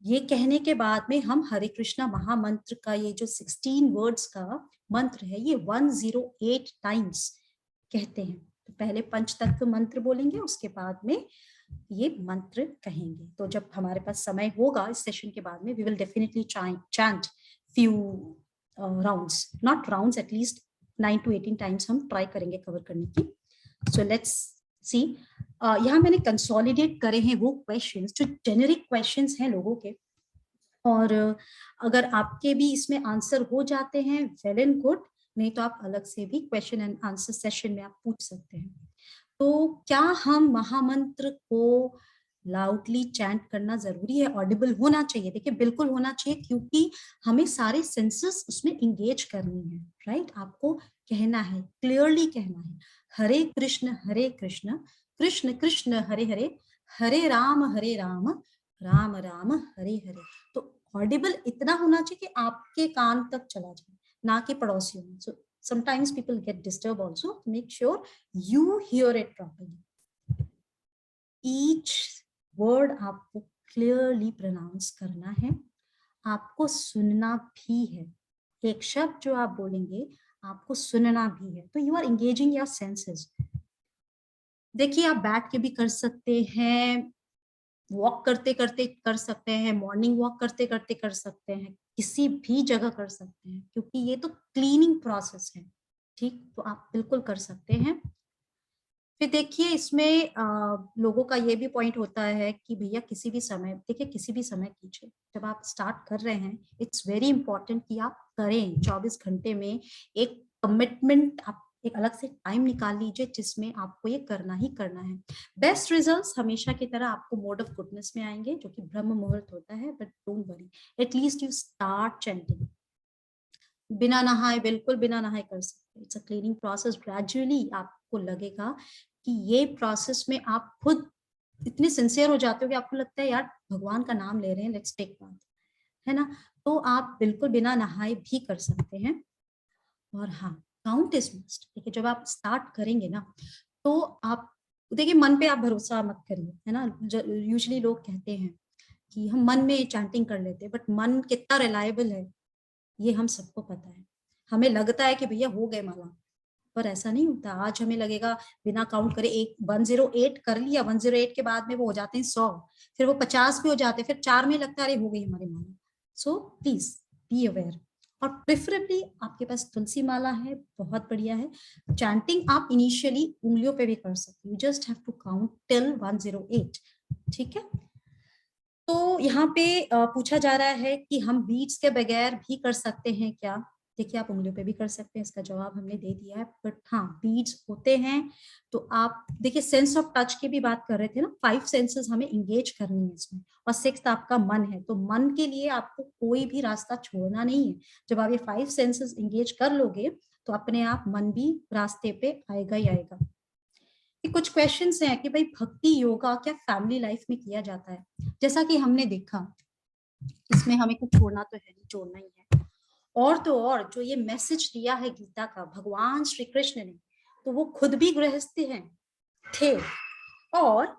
ये कहने के बाद में हम हरे कृष्णा महामंत्र का ये जो 16 वर्ड्स का मंत्र है ये 108 टाइम्स कहते हैं। तो पहले पंचतत्व मंत्र बोलेंगे, उसके बाद में ये मंत्र कहेंगे। तो जब हमारे पास समय होगा इस सेशन के बाद में, we will definitely chant few rounds, not rounds, at least 9 to 18 times हम ट्राई करेंगे कवर करने की। सो लेट्स सी, यहाँ मैंने कंसोलिडेट करे हैं वो क्वेश्चंस जो जेनेरिक क्वेश्चंस हैं लोगों के, और अगर आपके भी इसमें आंसर हो जाते हैं वेल एंड गुड, नहीं तो आप अलग से भी क्वेश्चन एंड आंसर सेशन में आप पूछ सकते हैं। तो क्या हम महामंत्र को लाउडली चैंट करना जरूरी है? ऑडिबल होना चाहिए, देखिए बिल्कुल होना चाहिए, क्योंकि हमें सारे सेंसेस उसमें इंगेज करनी है, राइट? आपको कहना है, क्लियरली कहना है, हरे कृष्ण कृष्ण कृष्ण हरे हरे, हरे राम राम राम हरे हरे। तो ऑडिबल इतना होना चाहिए कि आपके कान तक चला जाए, ना कि पड़ोसियों में। So sometimes people get disturbed also. Make sure you hear it properly. Each word आपको clearly pronounce करना है, आपको सुनना भी है। एक शब्द जो आप बोलेंगे आपको सुनना भी है। तो you are engaging your senses. देखिए आप बैठ के भी कर सकते हैं, वॉक करते करते कर सकते हैं, मॉर्निंग वॉक करते करते कर सकते हैं, किसी भी जगह कर सकते हैं, क्योंकि ये तो क्लीनिंग प्रोसेस है, ठीक? तो आप बिल्कुल कर सकते हैं। फिर देखिए इसमें लोगों का ये भी पॉइंट होता है कि भैया किसी भी समय, देखिए किसी भी समय कीजिए, जब आप स्टार्ट कर रहे हैं इट्स वेरी इंपॉर्टेंट कि आप करें। 24 घंटे में एक कमिटमेंट, आप एक अलग से टाइम निकाल लीजिए जिसमें आपको ये करना ही करना है। बेस्ट रिजल्ट्स हमेशा की तरह आपको मोड ऑफ गुडनेस में आएंगे, जो कि ब्रह्म मुहूर्त होता है, but don't worry, at least you start chanting. बिना नहाए, बिल्कुल बिना नहाए कर सकते हैं। It's a cleaning process. Gradually आपको लगेगा कि ये प्रोसेस में आप खुद इतने सिंसियर हो जाते हो कि आपको लगता है यार भगवान का नाम ले रहे हैं, लेट्स टेक बाथ, है ना? तो आप बिल्कुल बिना नहाए भी कर सकते हैं। और हाँ, काउंट इज मस्ट। देखिए जब आप स्टार्ट करेंगे ना, तो आप देखिए मन पे आप भरोसा मत करिए, है ना? यूजुअली लोग कहते हैं कि हम मन में चैंटिंग कर लेते हैं, बट मन कितना रिलायबल है ये हम सबको पता है। हमें लगता है कि भैया हो गए माला, पर ऐसा नहीं होता। आज हमें लगेगा बिना काउंट करे 108 कर लिया, 108 के बाद में वो हो जाते हैं 100, फिर वो 50 भी हो जाते हैं, फिर 4 में लगता है अरे हो गई हमारी माला। So please be aware. और प्रेफरेबली आपके पास तुलसी माला है, बहुत बढ़िया है। चैंटिंग आप इनिशियली उंगलियों पे भी कर सकते हो, just have to count till 108, ठीक है? तो यहाँ पे पूछा जा रहा है कि हम बीट्स के बगैर भी कर सकते हैं क्या? देखिए आप उंगलियों पे भी कर सकते हैं, इसका जवाब हमने दे दिया है, बट हाँ बीट्स होते हैं। तो आप देखिए सेंस ऑफ टच की भी बात कर रहे थे ना, 5 सेंसेस हमें इंगेज करनी है इसमें, और 6th आपका मन है। तो मन के लिए आपको कोई भी रास्ता छोड़ना नहीं है। जब आप ये 5 सेंसेस इंगेज कर लोगे तो अपने आप मन भी रास्ते पे आएगा ही आएगा। कुछ क्वेश्चंस हैं कि भाई भक्ति योगा क्या फैमिली लाइफ में किया जाता है? जैसा कि हमने देखा, इसमें हमें कुछ छोड़ना तो है नहीं, जोड़ना ही है। और तो और जो ये मैसेज दिया है गीता का भगवान श्री कृष्ण ने, तो वो खुद भी गृहस्थी हैं थे, और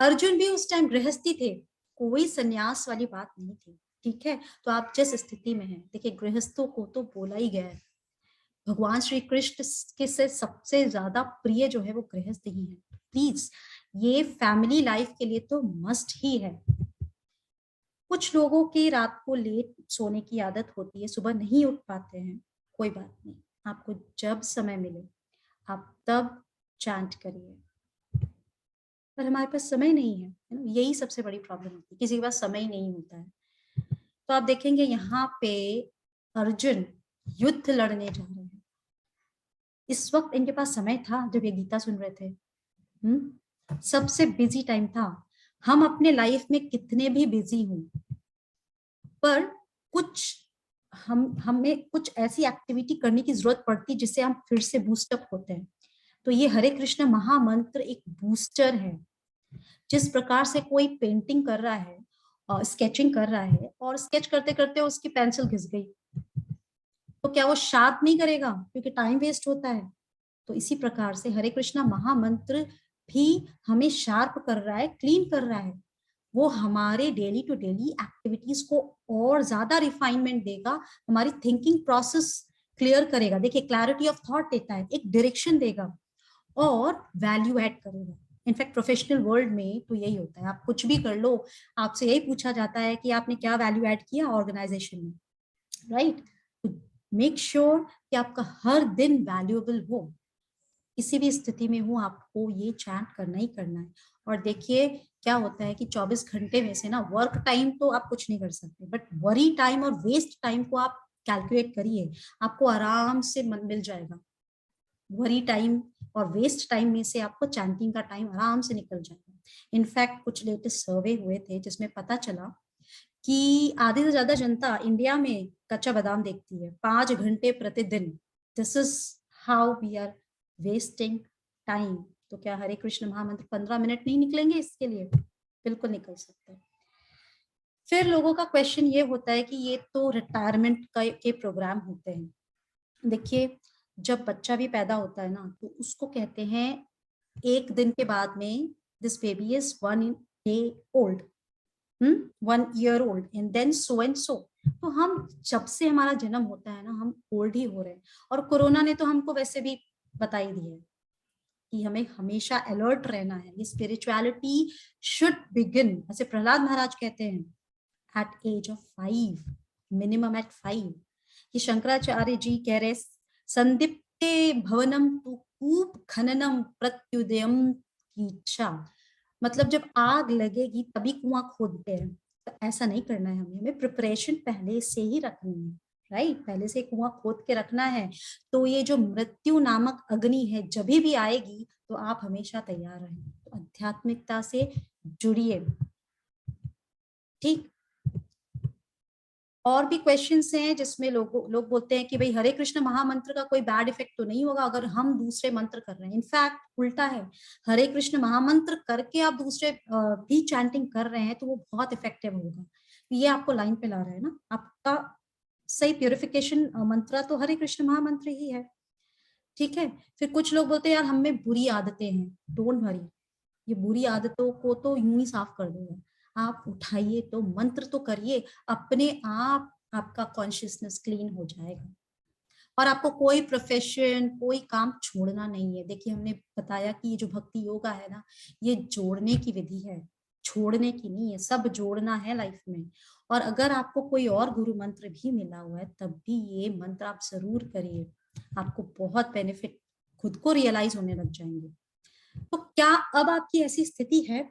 अर्जुन भी उस टाइम गृहस्थी थे, कोई सन्यास वाली बात नहीं थी, ठीक है? तो आप जिस स्थिति में हैं, देखिए गृहस्थों को तो बोला ही गया है, भगवान श्री कृष्ण के से सबसे ज्यादा प्रिय जो है वो गृहस्थ ही है। प्लीज ये फैमिली लाइफ के लिए तो मस्ट ही है। कुछ लोगों की रात को लेट सोने की आदत होती है, सुबह नहीं उठ पाते हैं, कोई बात नहीं, आपको जब समय मिले आप तब चैंट करिए। पर हमारे पास समय नहीं है ना, यही सबसे बड़ी प्रॉब्लम होती है, किसी के पास समय ही नहीं होता है। तो आप देखेंगे यहाँ पे अर्जुन युद्ध लड़ने जा रहे हैं, इस वक्त इनके पास समय था जब ये गीता सुन रहे थे? सबसे बिजी टाइम था। हम अपने लाइफ में कितने भी बिजी हों, पर कुछ हमें कुछ ऐसी एक्टिविटी करने की जरूरत पड़ती जिससे हम फिर से बूस्टअप होते हैं। तो ये हरे कृष्ण महामंत्र एक बूस्टर है। जिस प्रकार से कोई पेंटिंग कर रहा है, स्केचिंग कर रहा है, और स्केच करते करते उसकी पेंसिल घिस गई, तो क्या वो शार्प नहीं करेगा? क्योंकि टाइम वेस्ट होता है। तो इसी प्रकार से हरे कृष्णा महामंत्र भी हमें शार्प कर रहा है, क्लीन कर रहा है। वो हमारे डेली टू डेली एक्टिविटीज को और ज्यादा रिफाइनमेंट देगा, हमारी थिंकिंग प्रोसेस क्लियर करेगा। देखिए क्लैरिटी ऑफ थॉट देता है, एक डायरेक्शन देगा, और वैल्यू ऐड करेगा। इनफैक्ट प्रोफेशनल वर्ल्ड में तो यही होता है, आप कुछ भी कर लो, आपसे यही पूछा जाता है कि आपने क्या वैल्यू ऐड किया ऑर्गेनाइजेशन में, राइट? मेक श्योर कि आपका हर दिन वैल्यूएबल हो, किसी भी स्थिति में हो आपको ये चैंट करना ही करना है। और देखिए क्या होता है कि 24 घंटे में से ना वर्क टाइम तो आप कुछ नहीं कर सकते, बट वरी टाइम और वेस्ट टाइम को आप कैलकुलेट करिए, आपको आराम से मिल जाएगा। वरी टाइम और वेस्ट टाइम में से आपको चैंटिंग का टाइम आराम से निकल जाएगा। इनफैक्ट कुछ लेटेस्ट सर्वे हुए थे जिसमें पता चला कि आधे से ज्यादा जनता इंडिया में कच्चा बादाम देखती है 5 घंटे प्रतिदिन। This is how we are wasting time. तो क्या हरे कृष्ण महामंत्र 15 मिनट नहीं निकलेंगे इसके लिए? बिल्कुल निकल सकते हैं। फिर लोगों का क्वेश्चन ये होता है कि ये तो रिटायरमेंट के प्रोग्राम होते हैं। देखिए जब बच्चा भी पैदा होता है ना तो उसको कहते हैं एक दिन के बाद में this baby is 1 day old, 1 year old and then so and so। तो हम जब से हमारा जन्म होता है ना हम ओल्ड ही हो रहे हैं। और कोरोना ने तो हमको वैसे भी बता ही दिया है कि हमें हमेशा अलर्ट रहना है। ये स्पिरिचुअलिटी शुड बिगिन, ऐसे प्रहलाद महाराज कहते हैं, at age of 5, minimum at 5। ये शंकराचार्य जी कह रहे संदीप्ते भवनम तु कूप खननम प्रत्युदयम की इच्छा। मतलब जब आग लगेगी तभी कुआं खोदते हैं, तो ऐसा नहीं करना है हमें, हमें प्रिपरेशन पहले से ही रखनी है, राइट? पहले से कुआं खोद के रखना है। तो ये जो मृत्यु नामक अग्नि है जब भी आएगी तो आप हमेशा तैयार रहें। तो आध्यात्मिकता से जुड़िए, ठीक? और भी क्वेश्चंस हैं जिसमें लोग बोलते हैं कि भाई हरे कृष्ण महामंत्र का कोई बैड इफेक्ट तो नहीं होगा अगर हम दूसरे मंत्र कर रहे हैं। इनफैक्ट उल्टा है, हरे कृष्ण महामंत्र करके आप दूसरे भी चैंटिंग कर रहे हैं तो वो बहुत इफेक्टिव होगा। ये आपको लाइन पे ला रहा है ना, आपका सही प्योरिफिकेशन मंत्र तो हरे कृष्ण महामंत्र ही है, ठीक है? फिर कुछ लोग बोलते हैं यार हम में बुरी आदतें हैं। डोंट वरी, ये बुरी आदतों को तो यूं ही साफ कर देगा। आप उठाइए तो मंत्र तो करिए, अपने आप आपका कॉन्शियसनेस क्लीन हो जाएगा। और आपको कोई प्रोफेशन कोई काम छोड़ना नहीं है। देखिए हमने बताया कि ये जो भक्ति योगा है ना, ये जोड़ने की विधि है, छोड़ने की नहीं है। सब जोड़ना है लाइफ में। और अगर आपको कोई और गुरु मंत्र भी मिला हुआ है तब भी ये मंत्र आप जरूर करिए, आपको बहुत बेनिफिट खुद को रियलाइज होने लग जाएंगे। तो क्या अब आपकी ऐसी स्थिति है?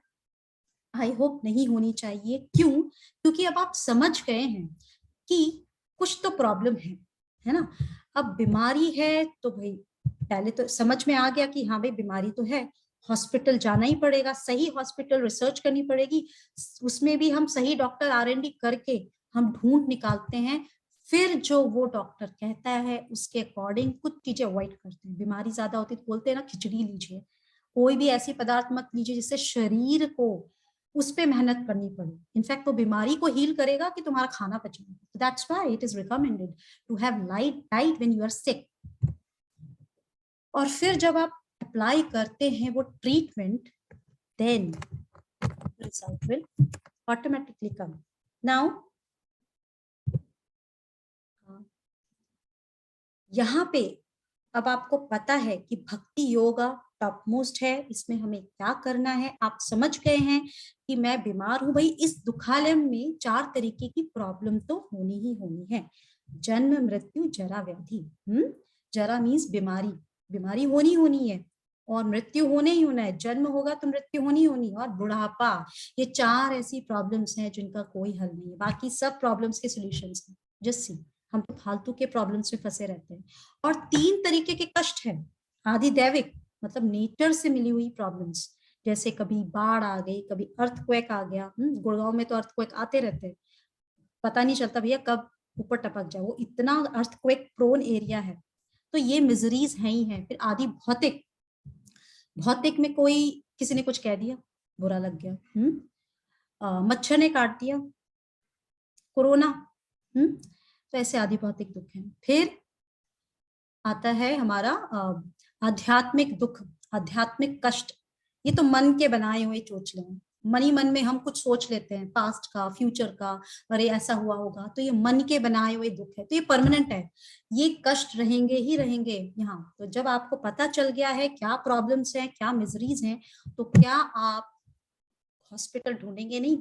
आई होप नहीं होनी चाहिए। क्यों? क्योंकि अब आप समझ गए हैं कि कुछ तो प्रॉब्लम है ना। अब बीमारी है तो भाई पहले तो समझ में आ गया कि हाँ भाई बीमारी तो है, हॉस्पिटल जाना ही पड़ेगा, सही हॉस्पिटल रिसर्च करनी पड़ेगी, उसमें भी हम सही डॉक्टर R&D करके हम ढूंढ निकालते हैं। फिर जो वो डॉक्टर कहता है उसके अकॉर्डिंग कुछ चीजें अवॉइड करते हैं। बीमारी ज्यादा होती है तो बोलते हैं ना खिचड़ी लीजिए, कोई भी ऐसी पदार्थ मत लीजिए जिससे शरीर को उस पे मेहनत करनी पड़े। इनफैक्ट वो बीमारी को हील करेगा कि तुम्हारा खाना पचेगा। That's why it is recommended to have light diet when you are sick. और फिर जब आप अप्लाई करते हैं वो treatment, then result will automatically come. Now यहाँ पे अब आपको पता है कि भक्ति योगा टॉप मोस्ट है, इसमें हमें क्या करना है। आप समझ गए हैं कि मैं बीमार हूं भाई, इस दुखालय में 4 तरीके की प्रॉब्लम तो होनी ही होनी है। जन्म मृत्यु जरा व्याधि। जरा मीन्स बीमारी, बीमारी होनी होनी है और मृत्यु होने ही होना है। जन्म होगा तो मृत्यु होनी होनी, और बुढ़ापा। ये 4 ऐसी प्रॉब्लम्स हैं जिनका कोई हल नहीं है। बाकी सब प्रॉब्लम्स के सॉल्यूशंस हैं। जस्ट सी, हम तो फालतू के प्रॉब्लम्स में फंसे रहते हैं। और 3 तरीके के कष्ट है। आधिदैविक मतलब नेचर से मिली हुई प्रॉब्लम्स, जैसे कभी बाढ़ आ गई, कभी अर्थक्वेक आ गया। गुड़गांव में तो अर्थक्वेक आते रहते हैं, पता नहीं चलता भैया कब ऊपर टपक जाए, वो इतना अर्थक्वेक प्रोन एरिया है। तो ये मिजरीज हैं ही हैं। फिर आदि भौतिक, भौतिक में कोई किसी ने कुछ कह दिया, बुरा लग गया, मच्छर ने काट दिया, कोरोना, तो ऐसे आदि भौतिक दुख हैं। फिर आता है हमारा आध्यात्मिक दुख, आध्यात्मिक कष्ट। ये तो मन के बनाए हुए चोचले हैं। मनी मन में हम कुछ सोच लेते हैं पास्ट का, फ्यूचर का, अरे ऐसा हुआ होगा, तो ये मन के बनाए हुए दुख है, तो ये परमानेंट है, ये कष्ट रहेंगे ही रहेंगे यहाँ। तो जब आपको पता चल गया है क्या प्रॉब्लम्स हैं, क्या मिजरीज हैं, तो क्या आप हॉस्पिटल ढूंढेंगे नहीं?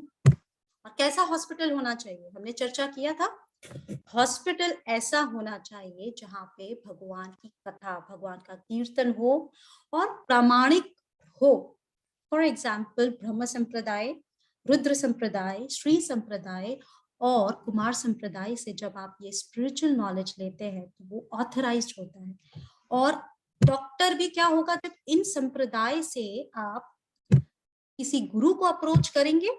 और कैसा हॉस्पिटल होना चाहिए, हमने चर्चा किया था, हॉस्पिटल ऐसा होना चाहिए जहां पे भगवान की कथा, भगवान का कीर्तन हो और प्रामाणिक हो। फॉर एग्जाम्पल ब्रह्म संप्रदाय, रुद्र संप्रदाय, श्री संप्रदाय और कुमार संप्रदाय से जब आप ये स्पिरिचुअल नॉलेज लेते हैं तो वो ऑथराइज्ड होता है। और डॉक्टर भी क्या होगा, जब इन संप्रदाय से आप किसी गुरु को अप्रोच करेंगे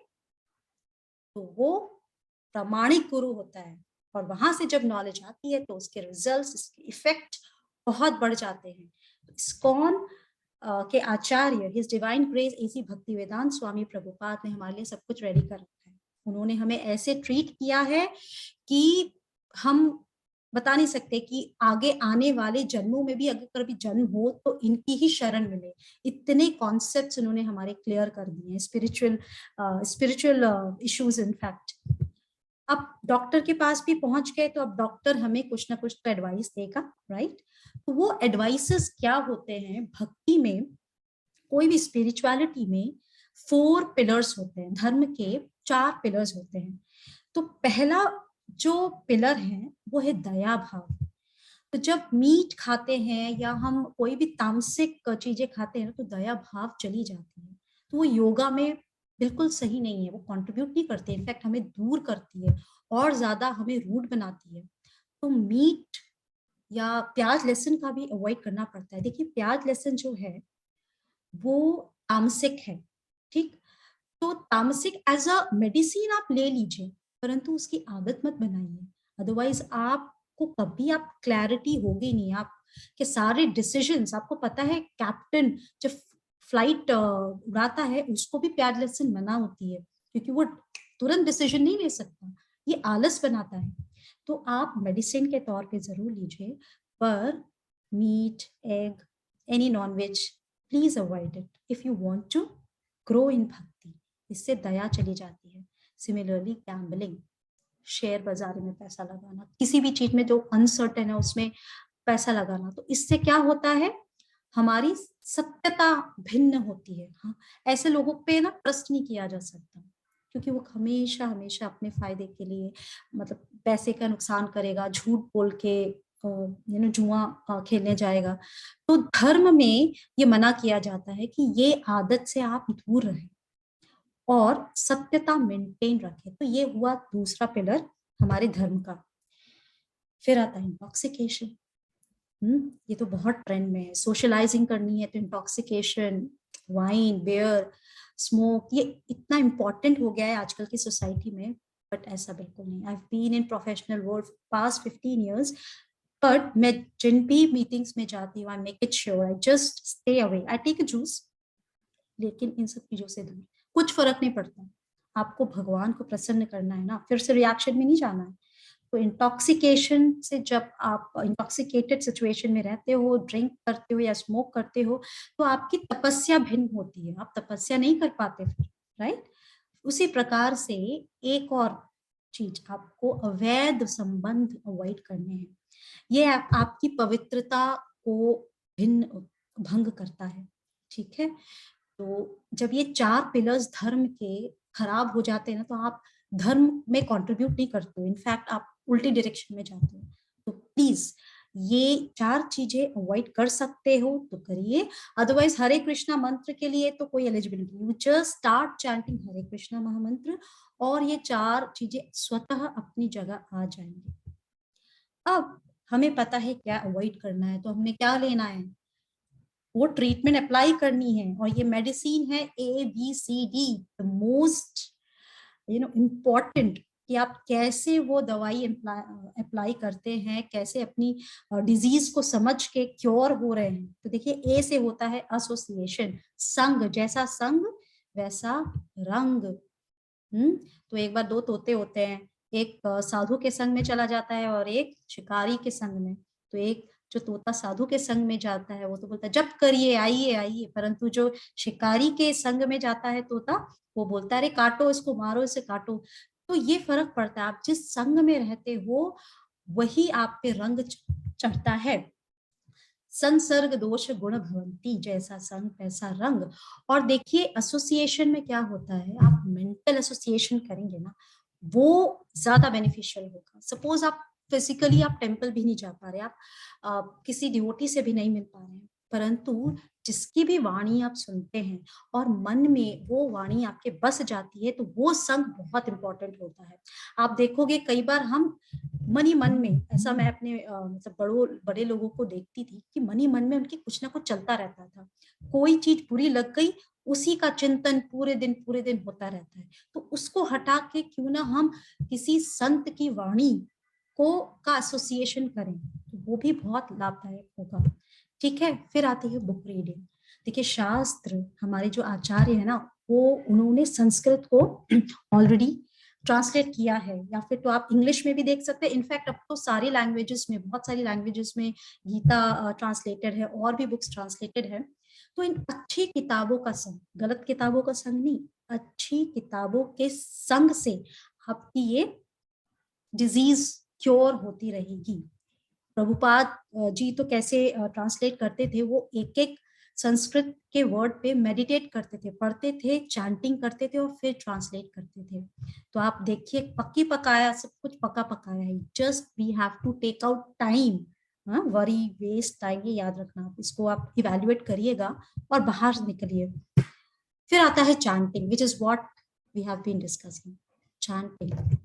तो वो प्रामाणिक गुरु होता है, और वहां से जब नॉलेज आती है तो उसके रिजल्ट्स, इसके इफेक्ट बहुत बढ़ जाते हैं। इस्कॉन के आचार्य हिज डिवाइन ग्रेस एसी भक्ति वेदांत स्वामी प्रभुपाद ने हमारे लिए सब कुछ रेडी कर रखा है। उन्होंने हमें ऐसे ट्रीट किया है कि हम बता नहीं सकते कि आगे आने वाले जन्मों में भी अगर कभी जन्म हो तो इनकी ही शरण मिले। इतने कॉन्सेप्ट्स उन्होंने हमारे क्लियर कर दिए हैं, स्पिरिचुअल इश्यूज इनफैक्ट। अब डॉक्टर के पास भी पहुंच गए तो अब डॉक्टर हमें कुछ ना कुछ तो एडवाइस देगा, राइट? तो वो एडवाइसेस क्या होते हैं, भक्ति में, कोई भी स्पिरिचुअलिटी में 4 पिलर्स होते हैं, धर्म के 4 पिलर्स होते हैं। तो पहला जो पिलर है वो है दया भाव। तो जब मीट खाते हैं या हम कोई भी तामसिक चीजें खाते हैं तो दया भाव चली जाती है, तो वो योगा में बिल्कुल सही नहीं है, वो कंट्रीब्यूट नहीं करते, इनफैक्ट हमें दूर करती है और ज्यादा हमें रूड बनाती है। तो मीट या प्याज लहसुन का भी अवॉइड करना पड़ता है। देखिए प्याज लहसुन जो है वो तामसिक है, ठीक? तो तामसिक एज अ मेडिसिन आप ले लीजिए, परंतु उसकी आदत मत बनाइए, अदरवाइज आपको कभी आप क्लैरिटी होगी नहीं। आप के सारे डिसीजंस, आपको पता है कैप्टन जब फ्लाइट उड़ाता है उसको भी प्याज लहसुन मना होती है, क्योंकि वो तुरंत डिसीजन नहीं ले सकता, ये आलस बनाता है। तो आप मेडिसिन के तौर पे जरूर लीजिए, पर meat, egg, any non veg please avoid it if you want to grow in bhakti. इससे दया चली जाती है। सिमिलरली गैम्बलिंग, शेयर बाजार में पैसा लगाना, किसी भी चीज में जो अनसर्टेन है उसमें पैसा लगाना, तो इससे क्या होता है, हमारी सत्यता भिन्न होती है। हाँ, ऐसे लोगों पे ना ट्रस्ट नहीं किया जा सकता, क्योंकि वो हमेशा हमेशा अपने फायदे के लिए, मतलब पैसे का नुकसान करेगा, झूठ बोल के जुआ खेलने जाएगा। तो धर्म में ये मना किया जाता है कि ये आदत से आप दूर रहें और सत्यता मेंटेन रखें। तो ये हुआ दूसरा पिलर हमारे धर्म का। फिर आता है इंटॉक्सिकेशन। ये तो बहुत ट्रेंड में है, सोशलाइजिंग करनी है तो इंटॉक्सिकेशन, वाइन, बियर, स्मोक, ये इतना इम्पोर्टेंट हो गया है आजकल की सोसाइटी में। बट ऐसा बिल्कुल नहीं। I have been in professional world past 15 years, but मैं जिन भी मीटिंग्स में जाती हूँ I make it sure, I just stay away, I take a juice, लेकिन इन सब चीजों से दूर। कुछ फर्क नहीं पड़ता, आपको भगवान को प्रसन्न करना है ना, फिर से रिएक्शन में नहीं जाना है। तो इंटॉक्सिकेशन से, जब आप इंटॉक्सिकेटेड सिचुएशन में रहते हो, ड्रिंक करते हो या स्मोक करते हो, तो आपकी तपस्या भिन्न होती है, आप तपस्या नहीं कर पाते फिर, राइट? उसी प्रकार से एक और चीज, आपको अवैध संबंध अवॉइड करने हैं। ये आपकी पवित्रता को भिन्न भंग करता है, ठीक है? तो जब ये 4 पिलर्स धर्म के खराब हो जाते हैं ना, तो आप धर्म में कंट्रीब्यूट नहीं करते हो, इनफैक्ट आप उल्टी डायरेक्शन में जाते हो। तो प्लीज ये 4 चीजें अवॉइड कर सकते हो तो करिए, अदरवाइज हरे कृष्णा मंत्र के लिए तो कोई एलिजिबिलिटी नहीं, जस्ट स्टार्ट चैंटिंग हरे कृष्णा महामंत्र और ये 4 चीजें स्वतः अपनी जगह आ जाएंगी। अब हमें पता है क्या अवॉइड करना है, तो हमने क्या लेना है, वो ट्रीटमेंट अप्लाई करनी है। और ये मेडिसिन है ABCD, द मोस्ट इम्पॉर्टेंट, कि आप कैसे वो दवाई अप्लाई करते हैं, कैसे अपनी डिजीज को समझ के क्योर हो रहे हैं। तो देखिए ए से होता है एसोसिएशन, संग, जैसा संग वैसा रंग। तो एक बार 2 तोते होते हैं, एक साधु के संग में चला जाता है और एक शिकारी के संग में। तो एक जो तोता साधु के संग में जाता है वो तो बोलता है जब करिए आइए आइए, परंतु जो शिकारी के संग में जाता है तोता, वो बोलता है अरे काटो इसको, मारो इसे, काटो। तो ये फर्क पड़ता है, आप जिस संग में रहते हो वही आप पे रंग चढ़ता है। संसर्ग दोष गुण भवंती, जैसा संग वैसा रंग। और देखिए एसोसिएशन में क्या होता है, आप मेंटल एसोसिएशन करेंगे ना वो ज्यादा बेनिफिशियल होगा। सपोज आप फिजिकली आप टेम्पल भी नहीं जा पा रहे, आप किसी डिवोटी से भी नहीं मिल पा रहे हैं, परंतु जिसकी भी वाणी आप सुनते हैं और मन में वो वाणी आपके बस जाती है, तो वो संग बहुत इंपॉर्टेंट होता है। आप देखोगे कई बार हम मन ही मन में, ऐसा मैं अपने मतलब बड़े लोगों को देखती थी कि मन ही मन में उनके कुछ ना कुछ चलता रहता था। कोई चीज बुरी लग गई, उसी का चिंतन पूरे दिन होता रहता है। तो उसको हटा के क्यों ना हम किसी संत की वाणी को का एसोसिएशन करें, तो वो भी बहुत लाभदायक होगा। ठीक है, फिर आती है बुक रीडिंग। देखिए शास्त्र, हमारे जो आचार्य है ना, वो उन्होंने संस्कृत को ऑलरेडी ट्रांसलेट किया है, या फिर तो आप इंग्लिश में भी देख सकते हैं। इनफैक्ट अब तो सारी लैंग्वेजेस में, बहुत सारी लैंग्वेजेस में गीता ट्रांसलेटेड है और भी बुक्स ट्रांसलेटेड है। तो इन अच्छी किताबों का संग, गलत किताबों का संग नहीं, अच्छी किताबों के संग से आपकी ये डिजीज क्योर होती रहेगी। प्रभुपाद जी तो कैसे ट्रांसलेट करते थे, वो एक एक संस्कृत के वर्ड पे मेडिटेट करते थे, पढ़ते थे, चैंटिंग करते थे और फिर ट्रांसलेट करते थे। तो आप देखिए पक्की पकाया, सब कुछ पका पकाया है। Just we have to take out time, very waste time, ये याद रखना। आप इसको आप इवेल्युएट करिएगा और बाहर निकलिए। फिर आता है chanting, which is what we have been discussing. Chanting,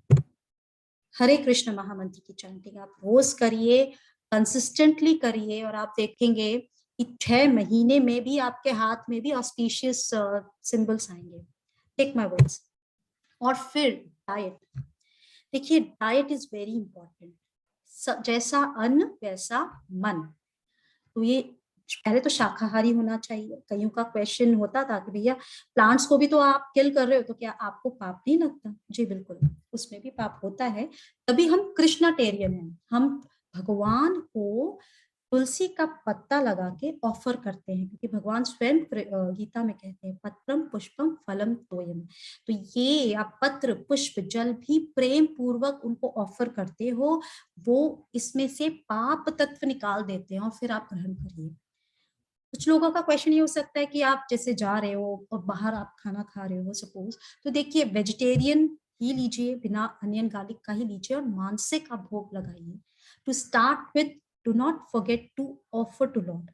Hare Krishna महामंत्र की चैंटिंग आप रोज करिए, कंसिस्टेंटली करिए, और आप देखेंगे कि 6 महीने में भी आपके हाथ में भी ऑस्पिशियस सिंबल्स आएंगे। Take my words. और फिर डाइट, देखिए डाइट इज वेरी इंपॉर्टेंट। जैसा अन्न वैसा मन। तो ये पहले तो शाकाहारी होना चाहिए। कईयों का क्वेश्चन होता था कि भैया प्लांट्स को भी तो आप किल कर रहे हो, तो क्या आपको पाप नहीं लगता? जी बिल्कुल, उसमें भी पाप होता है। तभी हम कृष्णाटेरियन हैं। हम भगवान को तुलसी का पत्ता लगा के ऑफर करते हैं, क्योंकि भगवान स्वयं गीता में कहते हैं पत्रम पुष्पम फलम तोयम। तो ये आप पत्र पुष्प जल भी प्रेम पूर्वक उनको ऑफर करते हो, वो इसमें से पाप तत्व निकाल देते हैं और फिर आप ग्रहण करिए। कुछ लोगों का क्वेश्चन ये हो सकता है कि आप जैसे जा रहे हो और बाहर आप खाना खा रहे हो सपोज, तो देखिए वेजिटेरियन ही लीजिए, बिना अनियन गार्लिक का ही लीजिए, और मानसिक आप भोग लगाइए। To start with, do not forget to offer to lord,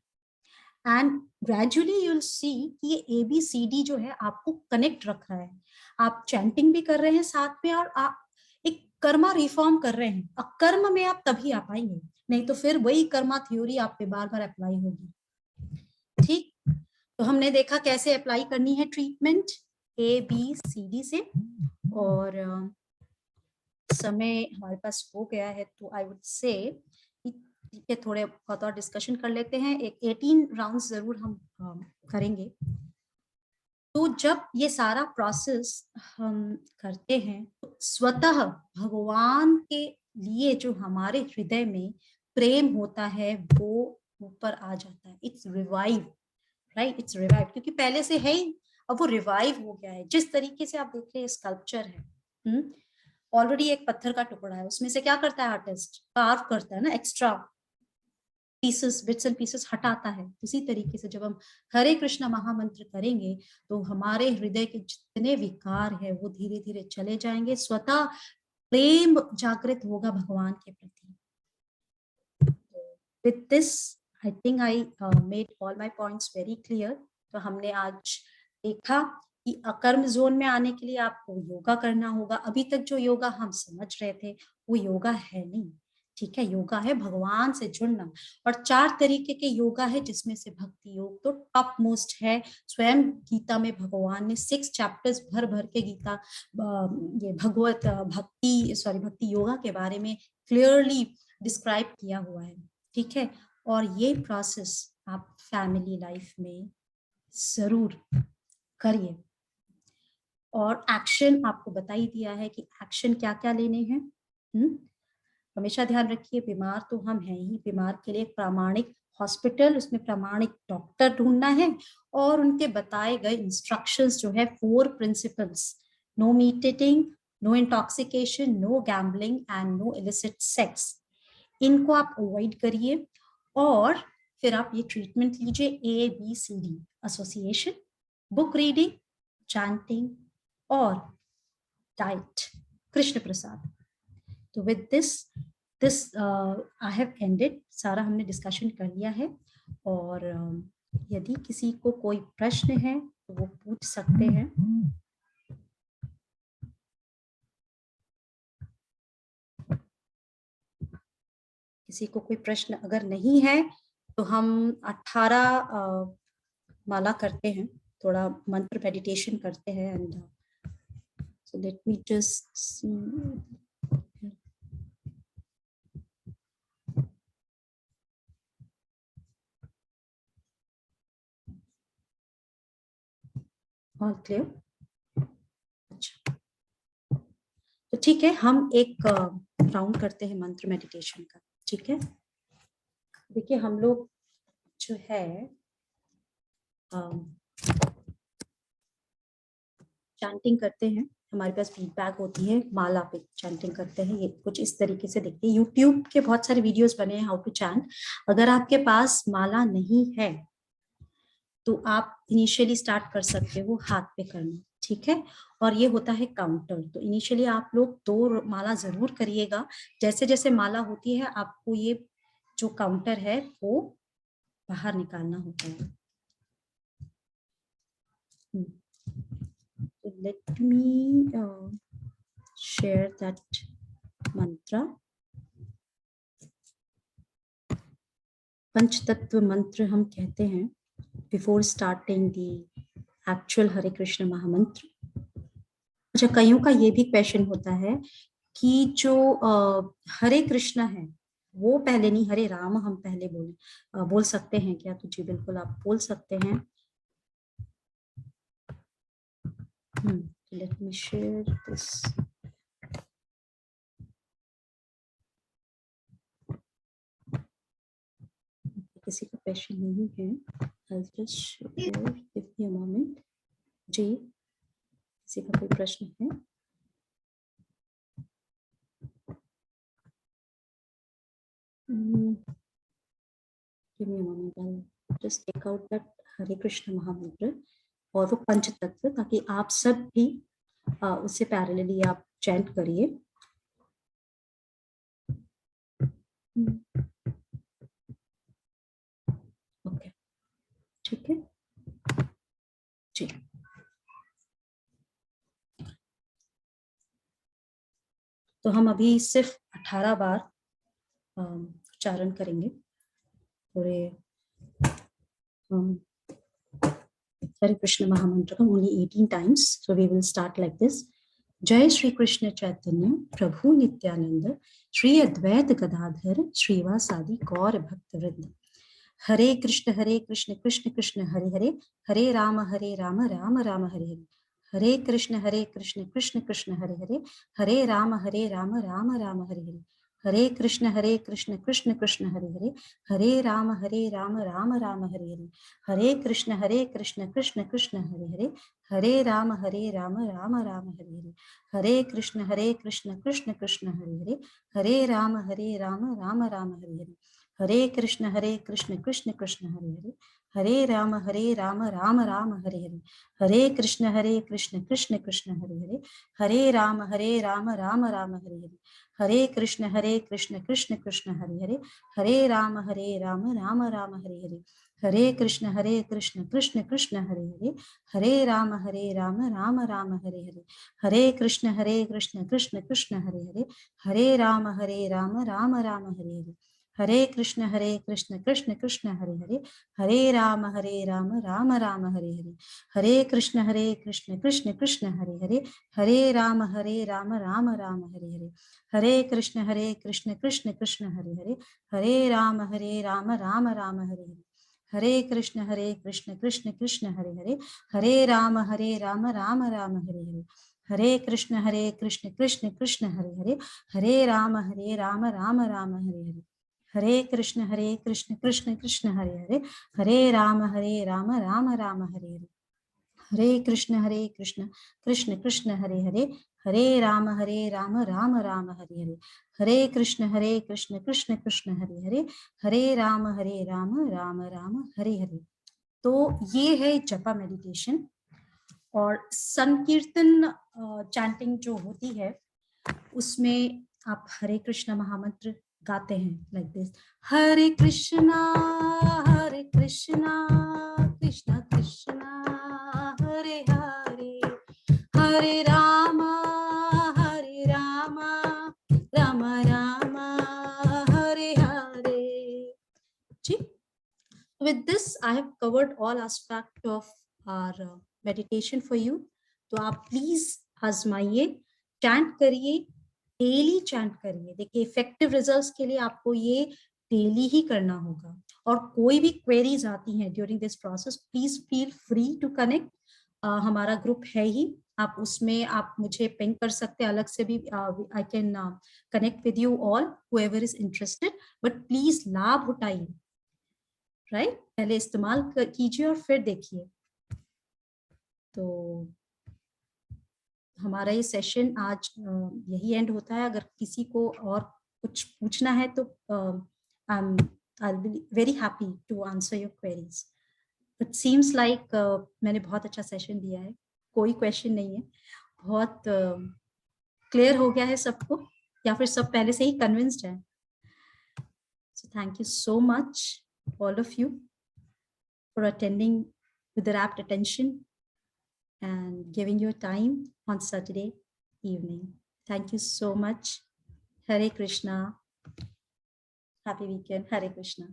and gradually you will see कि ये ABCD जो है आपको कनेक्ट रख रहा है। आप चैंटिंग भी कर रहे हैं साथ में, और आप एक कर्मा रिफॉर्म कर रहे हैं। कर्म में आप तभी आ पाएंगे, नहीं तो फिर वही कर्मा थ्योरी आप पे बार बार अप्लाई होगी। ठीक, तो हमने देखा कैसे अप्लाई करनी है ट्रीटमेंट ABCD से। और समय हमारे पास हो गया है, तो आई वुड से ठीक है, थोड़े बहुत और डिस्कशन कर लेते हैं। एक 18 राउंड्स जरूर हम करेंगे। तो जब ये सारा प्रोसेस हम करते हैं, तो स्वतः भगवान के लिए जो हमारे हृदय में प्रेम होता है वो ऊपर आ जाता है। It's revive, right, it's revive, क्योंकि पहले से है ही, अब वो रिवाइव हो गया है। जिस तरीके से आप देख रहे हैं स्कल्पचर है, ऑलरेडी एक पत्थर का टुकड़ा है, उसमें से क्या करता है आर्टिस्ट, कार्व करता है ना, extra pieces, bits and pieces हटाता है। उसी तरीके से जब हम हरे कृष्ण महामंत्र करेंगे, तो हमारे हृदय के जितने विकार है वो धीरे धीरे चले जाएंगे, स्वतः प्रेम जागृत होगा भगवान के प्रति। With this I think I made all my points very clear. तो हमने आज देखा कि अकर्म जोन में आने के लिए आपको योगा करना होगा। अभी तक जो योगा हम समझ रहे थे वो योगा है नहीं, ठीक है। योगा है भगवान से जुड़ना, और 4 तरीके के योगा है, जिसमें से भक्ति योग तो टॉप मोस्ट है। स्वयं गीता में भगवान ने 6 चैप्टर्स भर भर के गीता ये भगवत भक्ति योगा के बारे में क्लियरली डिस्क्राइब किया हुआ है, ठीक है। और ये प्रोसेस आप फैमिली लाइफ में जरूर करिए। और एक्शन आपको बता ही दिया है कि एक्शन क्या क्या लेने हैं। हमेशा ध्यान रखिए, बीमार तो हम हैं ही, बीमार के लिए एक प्रामाणिक हॉस्पिटल, उसमें प्रामाणिक डॉक्टर ढूंढना है और उनके बताए गए इंस्ट्रक्शंस जो है 4 principles, no meat eating, no intoxication, no gambling and no illicit sex, इनको आप अवॉइड करिए और फिर आप ये ट्रीटमेंट लीजिए ABCD association, book reading, chanting और डाइट, कृष्ण प्रसाद। तो with this I have ended, सारा हमने डिस्कशन कर लिया है और यदि किसी को कोई प्रश्न है तो वो पूछ सकते हैं। किसी को कोई प्रश्न अगर नहीं है तो हम 18 माला करते हैं, थोड़ा मंत्र मेडिटेशन करते हैं and so let me just see. All clear? अच्छा, तो ठीक है, हम एक राउंड करते हैं मंत्र मेडिटेशन का। ठीक है, देखिए हम लोग जो है चैंटिंग करते हैं, हमारे पास फीडबैक होती है, माला पे चैंटिंग करते हैं, ये कुछ इस तरीके से दिखती है। यूट्यूब के बहुत सारे वीडियोस बने हैं हाउ टू चैंट। अगर आपके पास माला नहीं है तो आप इनिशियली स्टार्ट कर सकते हो हाथ पे करना, ठीक है। और ये होता है काउंटर, तो इनिशियली आप लोग 2 माला जरूर करिएगा। जैसे जैसे माला होती है आपको ये जो काउंटर है वो बाहर निकालना होता है। So let me share that mantra. पंचतत्व मंत्र हम कहते हैं बिफोर स्टार्टिंग दी एक्चुअल हरे कृष्ण महामंत्र। अच्छा, कईयों का ये भी क्वेश्चन होता है कि जो हरे कृष्ण है वो पहले नहीं, हरे राम हम पहले बोल सकते हैं क्या? तो जी बिल्कुल आप बोल सकते हैं। Let me share this. किसी का क्वेश्चन नहीं है, I'll just share, give me a moment। जी, किसी का कोई प्रश्न है? Give me a moment, I'll just take out that हरे कृष्ण महामंत्र और वो पंच तत्व, ताकि आप सब भी उससे पैरेलली आप चैंट करिए। ओके, ठीक है जी। तो हम अभी सिर्फ 18 बार उच्चारण करेंगे पूरे हरे कृष्ण महामंत्र का, only 18 times, so we will start like this। जय श्री कृष्ण चैतन्य प्रभु नित्यानंद श्री अद्वैत गदाधर श्रीवासादि गौर भक्त वृंद। हरे कृष्ण कृष्ण कृष्ण हरे हरे, हरे राम राम राम हरे हरे, हरे कृष्ण कृष्ण कृष्ण हरे हरे, हरे राम राम राम हरे हरे, हरे कृष्ण कृष्ण कृष्ण हरे हरे, हरे राम राम राम हरे हरे, हरे कृष्ण कृष्ण कृष्ण हरे हरे, हरे राम राम राम हरे हरे, हरे कृष्ण कृष्ण कृष्ण हरे हरे, हरे राम राम राम हरे हरे, हरे कृष्ण कृष्ण कृष्ण हरे हरे, हरे राम राम राम हरे हरे, हरे कृष्ण कृष्ण कृष्ण हरे हरे, हरे राम राम राम हरे हरे, हरे कृष्ण कृष्ण कृष्ण हरे हरे, हरे राम राम राम हरे हरे, हरे कृष्ण कृष्ण कृष्ण हरे हरे, हरे राम राम राम हरे हरे, हरे कृष्ण कृष्ण कृष्ण हरे हरे, हरे राम राम राम हरे हरे, हरे कृष्ण कृष्ण कृष्ण हरे हरे, हरे राम राम राम हरे हरे, हरे कृष्ण कृष्ण कृष्ण हरे हरे, हरे राम राम राम हरे हरे, हरे कृष्ण कृष्ण कृष्ण हरे हरे, हरे राम राम राम हरे हरे, हरे कृष्ण कृष्ण कृष्ण हरे हरे, हरे राम राम राम हरे हरे, हरे कृष्ण कृष्ण कृष्ण हरे हरे, हरे राम राम राम हरे हरे, हरे कृष्ण कृष्ण कृष्ण हरे हरे, हरे राम राम राम हरे हरे, हरे कृष्ण कृष्ण कृष्ण हरे हरे, हरे राम राम राम हरे हरे, हरे कृष्ण कृष्ण कृष्ण हरे हरे, हरे राम राम राम हरे हरे। तो ये है जपा मेडिटेशन। और संकीर्तन चैंटिंग जो होती है उसमें आप हरे कृष्ण महामंत्र गाते हैं लाइक दिस, हरे कृष्णा कृष्ण कृष्णा हरे हरे, हरे राम राम राम राम हरे हरे। जी, with this I have covered all aspect of our meditation for you. तो आप प्लीज आजमाइए, चैंट करिए, डेली चैंट करिए। देखिए इफेक्टिव रिजल्ट्स के लिए आपको ये डेली ही करना होगा। और कोई भी क्वेरीज आती हैं during this process, please feel free to connect. हमारा ग्रुप है ही, आप उसमें आप मुझे पिंग कर सकते हैं, अलग से भी I can connect with you all whoever is interested. But please लाभ उठाइए, राइट? पहले इस्तेमाल कीजिए और फिर देखिए। तो हमारा ये सेशन आज यही एंड होता है। अगर किसी को और कुछ पूछना है तो I'll be very happy to answer your queries. It seems like मैंने बहुत अच्छा सेशन दिया है, कोई क्वेश्चन नहीं है, बहुत क्लियर हो गया है सबको, या फिर सब पहले से ही कन्विंस्ड है। So thank you so much all of you for attending with the rapt attention and giving your time on Saturday evening. Thank you so much. Hare Krishna. Happy weekend. Hare Krishna.